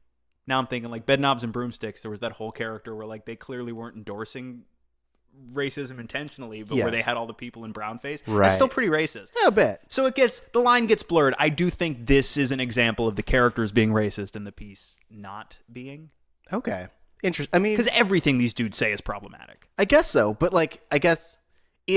now I'm thinking like Bedknobs and Broomsticks, there was that whole character where like they clearly weren't endorsing racism intentionally, but where they had all the people in brownface. Right. It's still pretty racist. Yeah, a bit. So the line gets blurred. I do think this is an example of the characters being racist and the piece not being. Okay. Interesting. I mean, because everything these dudes say is problematic. I guess so, but like, I guess I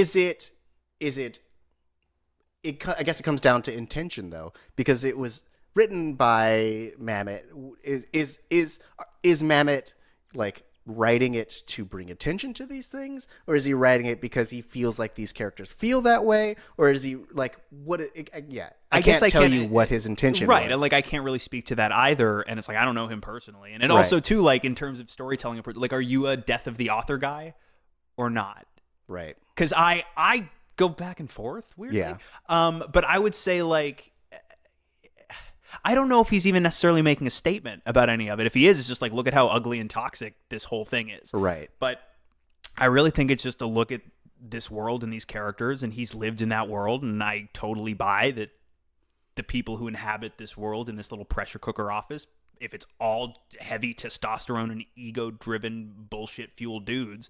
guess it comes down to intention though, because it was written by Mamet. Is Mamet like writing it to bring attention to these things, or is he writing it because he feels like these characters feel that way, or is he like what? I guess can't tell you what his intention was. Right, and like I can't really speak to that either, and it's like I don't know him personally, and also too like in terms of storytelling, like are you a death of the author guy or not? Right. Because I go back and forth weirdly. Yeah. But I would say like I don't know if he's even necessarily making a statement about any of it. If he is, it's just like, look at how ugly and toxic this whole thing is. Right. But I really think it's just a look at this world and these characters, and he's lived in that world, and I totally buy that the people who inhabit this world in this little pressure cooker office, if it's all heavy testosterone and ego-driven bullshit-fueled dudes,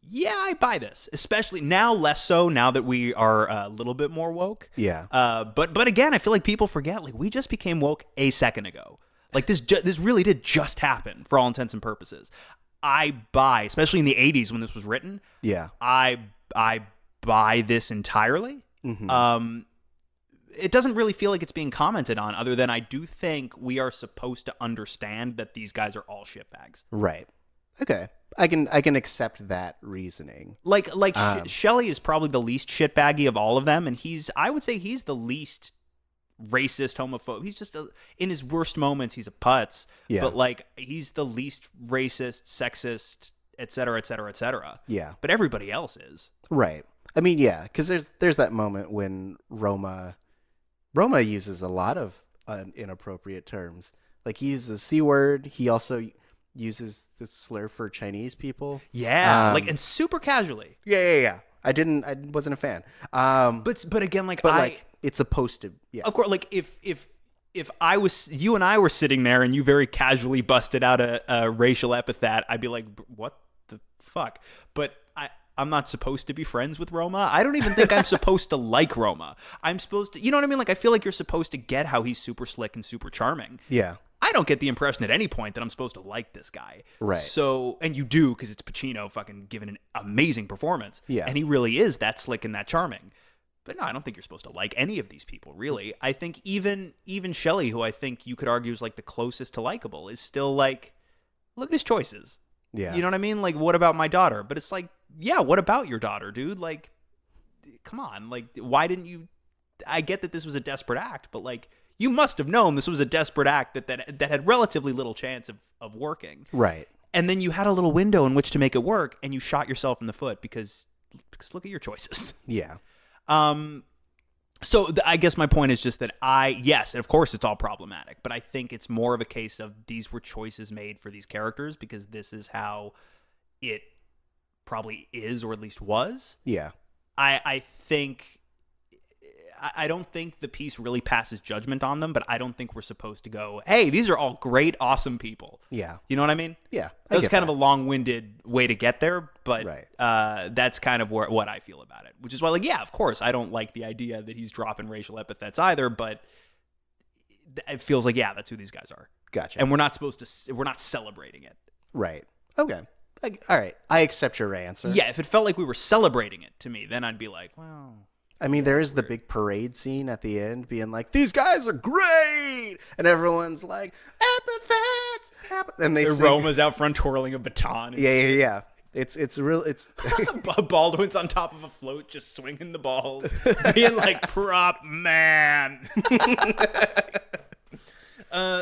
yeah, I buy this. Especially now, less so now that we are a little bit more woke. Yeah. But again, I feel like people forget, like, we just became woke a second ago. Like, this really did just happen for all intents and purposes. I buy, especially in the 80s when this was written. Yeah. I buy this entirely. Mm-hmm. It doesn't really feel like it's being commented on, other than I do think we are supposed to understand that these guys are all shitbags. Right. Okay. I can accept that reasoning. Like Shelley is probably the least shitbaggy of all of them, and I would say he's the least racist, homophobic. He's just in his worst moments, he's a putz. Yeah. But like, he's the least racist, sexist, et cetera, et cetera, et cetera. Yeah. But everybody else is. Right. I mean, yeah, because there's that moment when Roma uses a lot of inappropriate terms. Like, he uses the C word. He also uses the slur for Chinese people. Yeah, like, and super casually. Yeah. I wasn't a fan. But again, like, like, it's supposed to. Yeah. Of course, like, if you and I were sitting there and you very casually busted out a racial epithet, I'd be like, what the fuck? But I'm not supposed to be friends with Roma. I don't even think I'm supposed to like Roma. I'm supposed to, you know what I mean? Like, I feel like you're supposed to get how he's super slick and super charming. Yeah. I don't get the impression at any point that I'm supposed to like this guy. Right. So, and you do, because it's Pachino fucking giving an amazing performance. Yeah. And he really is that slick and that charming. But no, I don't think you're supposed to like any of these people, really. I think even Shelley, who I think you could argue is like the closest to likable, is still like, look at his choices. Yeah. You know what I mean? Like, what about my daughter? But it's like, yeah, what about your daughter, dude? Like, come on. Like, why didn't you? I get that this was a desperate act, but like, you must have known this was a desperate act that had relatively little chance of working. Right. And then you had a little window in which to make it work, and you shot yourself in the foot because look at your choices. Yeah. So I guess my point is just that yes, of course it's all problematic, but I think it's more of a case of these were choices made for these characters because this is how it probably is, or at least was. Yeah. I don't think the piece really passes judgment on them, but I don't think we're supposed to go, hey, these are all great, awesome people. Yeah. You know what I mean? Yeah. That's kind of a long-winded way to get there, but Right. That's kind of what I feel about it, which is why, like, yeah, of course, I don't like the idea that he's dropping racial epithets either, but it feels like, yeah, that's who these guys are. Gotcha. And we're not celebrating it. Right. Okay. All right. I accept your answer. Yeah, if it felt like we were celebrating it to me, then I'd be like, well... I mean, there is the big parade scene at the end being like, these guys are great! And everyone's like, epithets! And they sing. Roma's out front twirling a baton. Yeah. It's real. It's Baldwin's on top of a float just swinging the balls, being like, prop man.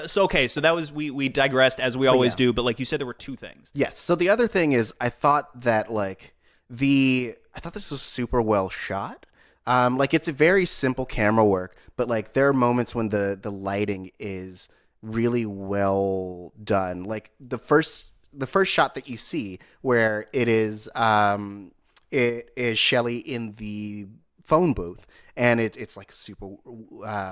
So that was, we digressed as we always do, but like you said, there were two things. Yes. So the other thing is, I thought that like I thought this was super well shot. Like, it's a very simple camera work, but like there are moments when the lighting is really well done. Like the first shot that you see where it is Shelley in the phone booth, and it's like super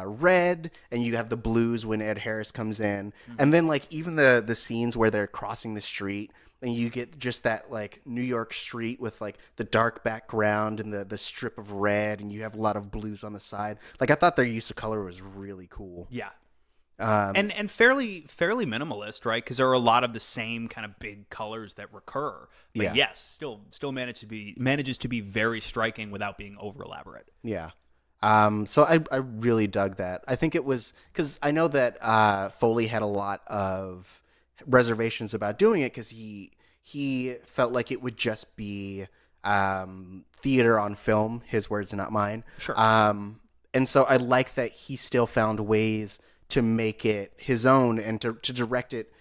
red, and you have the blues when Ed Harris comes in, and then like even the scenes where they're crossing the street. And you get just that like New York street with like the dark background and the strip of red, and you have a lot of blues on the side. Like, I thought their use of color was really cool. Yeah. And fairly minimalist, right? Because there are a lot of the same kind of big colors that recur. But Yeah. yes, still manages to be very striking without being over elaborate. Yeah. So I really dug that. I think it was because I know that Foley had a lot of reservations about doing it because he felt like it would just be theater on film, his words, not mine. Sure. And so I like that he still found ways to make it his own and to direct it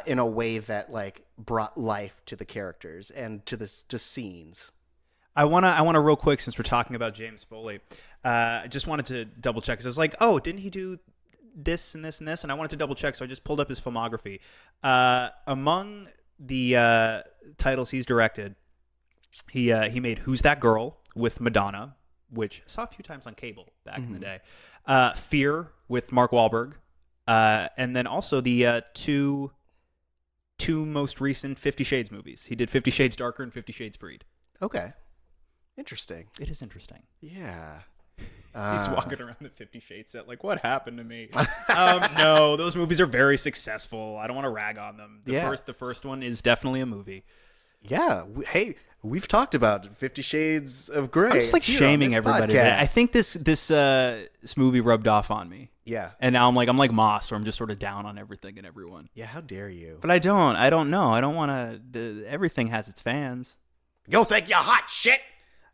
in a way that like brought life to the characters and to scenes. I wanna real quick, since we're talking about James Foley, I just wanted to double check because I was like, oh, didn't he do this and this and this, and I wanted to double check, so I just pulled up his filmography. Among the titles he's directed, he made Who's That Girl with Madonna, which I saw a few times on cable back in the day. Fear with Mark Wahlberg, and then also the two most recent 50 Shades movies. He did 50 Shades Darker and 50 Shades Freed. Okay. Interesting. It is interesting. Yeah. He's walking around the 50 Shades set like, what happened to me? No, those movies are very successful. I don't want to rag on them. The first one is definitely a movie. Yeah. Hey, we've talked about 50 Shades of Grey. I'm just like shaming everybody. Podcast. I think this movie rubbed off on me. Yeah. And now I'm like Moss, where I'm just sort of down on everything and everyone. Yeah, how dare you? But I don't know. I don't want to. Everything has its fans. You think you're hot shit?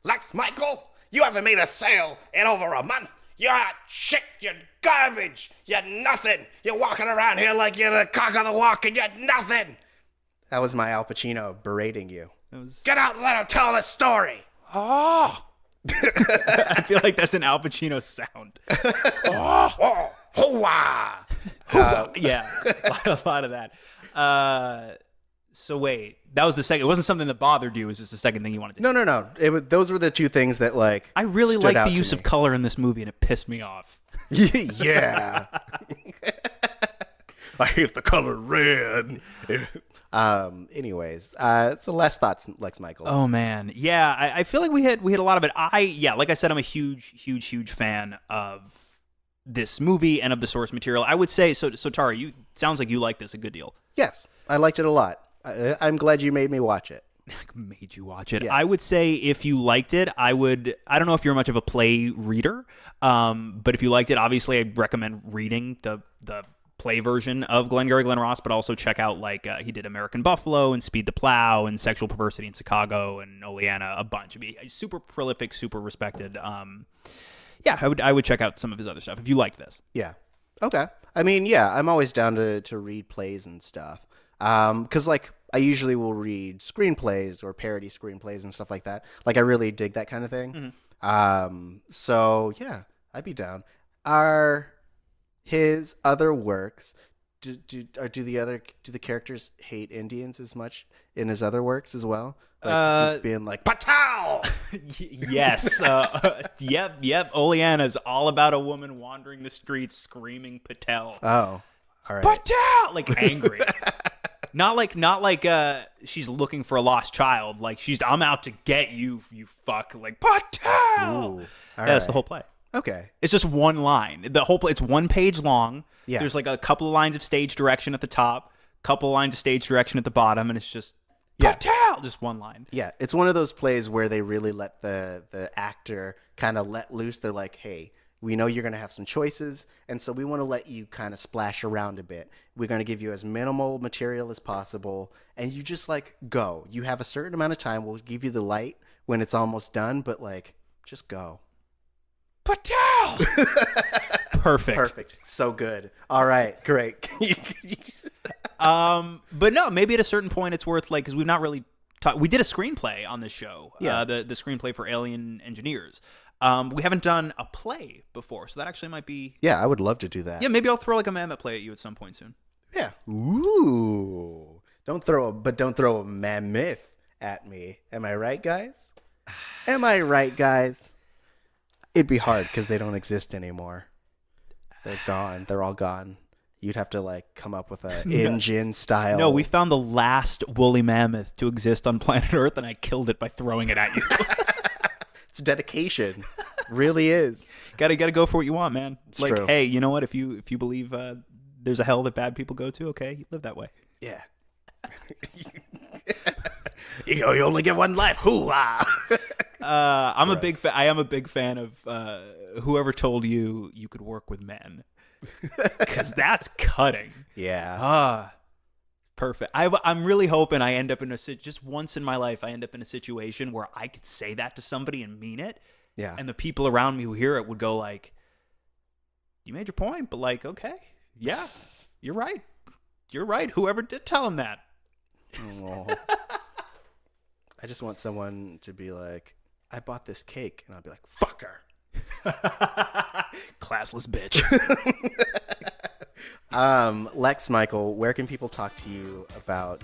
Lex Michael? You haven't made a sale in over a month. You're hot shit. You're garbage. You're nothing. You're walking around here like you're the cock of the walk and you're nothing. That was my Al Pacino berating you. Get out and let him tell the story. Oh. I feel like that's an Al Pacino sound. Oh, hoo-wah. Yeah, a lot of that. So wait, that was the second. It wasn't something that bothered you. It was just the second thing you wanted to do. No. Those were the two things that I really stood like out the to use me. of color in this movie, and it pissed me off. Yeah. I hate the color red. Anyways, so less thoughts, Lex Michael. Oh man, yeah. I feel like we hit a lot of it. Like I said, I'm a huge fan of this movie and of the source material. I would say so. Tara, you sounds like you like this a good deal. Yes, I liked it a lot. I'm glad you made me watch it. Made you watch it. Yeah. I would say if you liked it, I don't know if you're much of a play reader, but if you liked it, obviously I recommend reading the play version of Glengarry Glen Ross, but also check out he did American Buffalo and Speed the Plow and Sexual Perversity in Chicago and Oleana, a bunch. He's super prolific, super respected. Yeah, I would check out some of his other stuff if you liked this. Yeah. Okay. I mean, yeah, I'm always down to read plays and stuff. Because I usually will read screenplays or parody screenplays and stuff like that. Like I really dig that kind of thing. Mm-hmm. So yeah, I'd be down. Are his other works do the characters hate Indians as much in his other works as well? Like he keeps being like Patel. Yes. Yep. Oleana's all about a woman wandering the streets screaming Patel. Oh, all right. Patel, like angry. Not like she's looking for a lost child. Like I'm out to get you, you fuck. Like Patel. Ooh, That's the whole play. Okay. It's just one line. The whole play. It's one page long. Yeah. There's like a couple of lines of stage direction at the top, couple of lines of stage direction at the bottom, and it's just Patel. Just one line. Yeah, it's one of those plays where they really let the actor kind of let loose. They're like, hey, we know you're going to have some choices, and so we want to let you kind of splash around a bit. We're going to give you as minimal material as possible, and you just, go. You have a certain amount of time. We'll give you the light when it's almost done, but, just go. Patel! Perfect. So good. All right, great. But no, maybe at a certain point it's worth, because we've not really we did a screenplay on this show. Yeah. The screenplay for Alien Engineers. We haven't done a play before, so that actually might be... Yeah, I would love to do that. Yeah, maybe I'll throw a Mamet play at you at some point soon. Yeah. Ooh. Don't throw a mammoth at me. Am I right, guys? It'd be hard because they don't exist anymore. They're gone. They're all gone. You'd have to come up with a engine style. No, we found the last woolly mammoth to exist on planet Earth, and I killed it by throwing it at you. It's dedication. Really is. Gotta go for what you want, man. It's true. Hey, you know what? If you believe there's a hell that bad people go to, okay, you live that way. Yeah. You only get one life. Hoo-ah. I am a big fan of whoever told you could work with men, because that's cutting. Yeah. Perfect. I'm really hoping I end up in just once in my life, I end up in a situation where I could say that to somebody and mean it. Yeah. And the people around me who hear it would go like, you made your point, but okay. Yeah, you're right. You're right. Whoever did tell him that. Oh. I just want someone to be like, I bought this cake, and I'll be like, fuck her. Classless bitch. Lex Michael, where can people talk to you about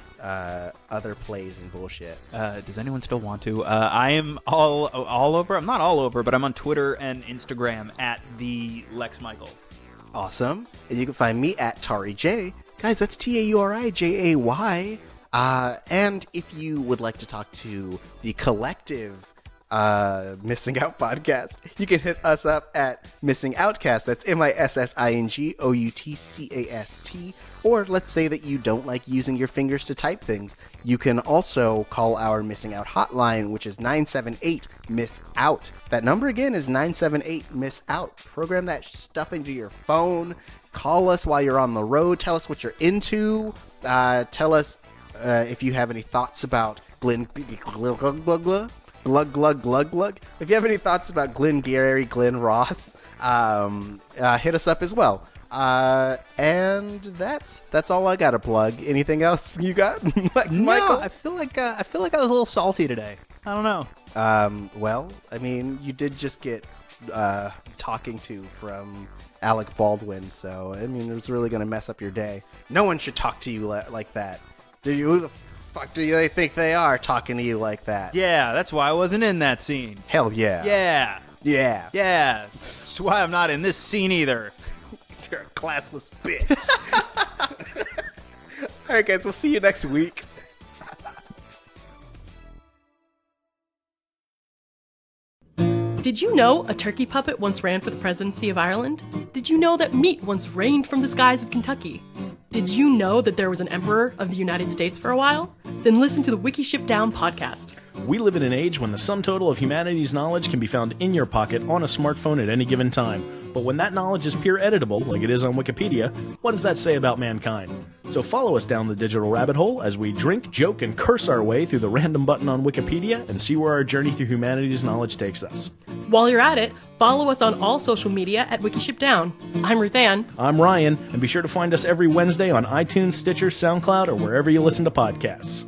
other plays and bullshit? Does anyone still want to? I am all over. I'm not all over, but I'm on Twitter and Instagram at the Lex Michael. Awesome. And you can find me at Tari J. Guys, that's TAURIJAY. And if you would like to talk to the collective Missing Out podcast, you can hit us up at Missing Outcast. That's MISSINGOUTCAST. Or let's say that you don't like using your fingers to type things. You can also call our Missing Out hotline, which is 978-MISS-OUT. That number again is 978-MISS-OUT. Program that stuff into your phone. Call us while you're on the road. Tell us what you're into. Tell us if you have any thoughts about Glug. If you have any thoughts about Glengarry Glen Ross, hit us up as well. And that's all I got to plug. Anything else you got, Lex Michael? I feel like I was a little salty today. I don't know. Well, I mean, you did just get talking to from Alec Baldwin, so I mean, it's really gonna mess up your day. No one should talk to you like that. Who the fuck do they think they are talking to you like that? Yeah, that's why I wasn't in that scene. Hell yeah. Yeah. Yeah. Yeah. That's why I'm not in this scene either. You're a classless bitch. All right, guys, we'll see you next week. Did you know a turkey puppet once ran for the presidency of Ireland? Did you know that meat once rained from the skies of Kentucky? Did you know that there was an emperor of the United States for a while? Then listen to the Wiki Ship Down podcast. We live in an age when the sum total of humanity's knowledge can be found in your pocket on a smartphone at any given time. But when that knowledge is peer editable, like it is on Wikipedia, what does that say about mankind? So follow us down the digital rabbit hole as we drink, joke, and curse our way through the random button on Wikipedia and see where our journey through humanity's knowledge takes us. While you're at it, follow us on all social media at Wikiship Down. I'm Ruth Ann. I'm Ryan, and be sure to find us every Wednesday on iTunes, Stitcher, SoundCloud, or wherever you listen to podcasts.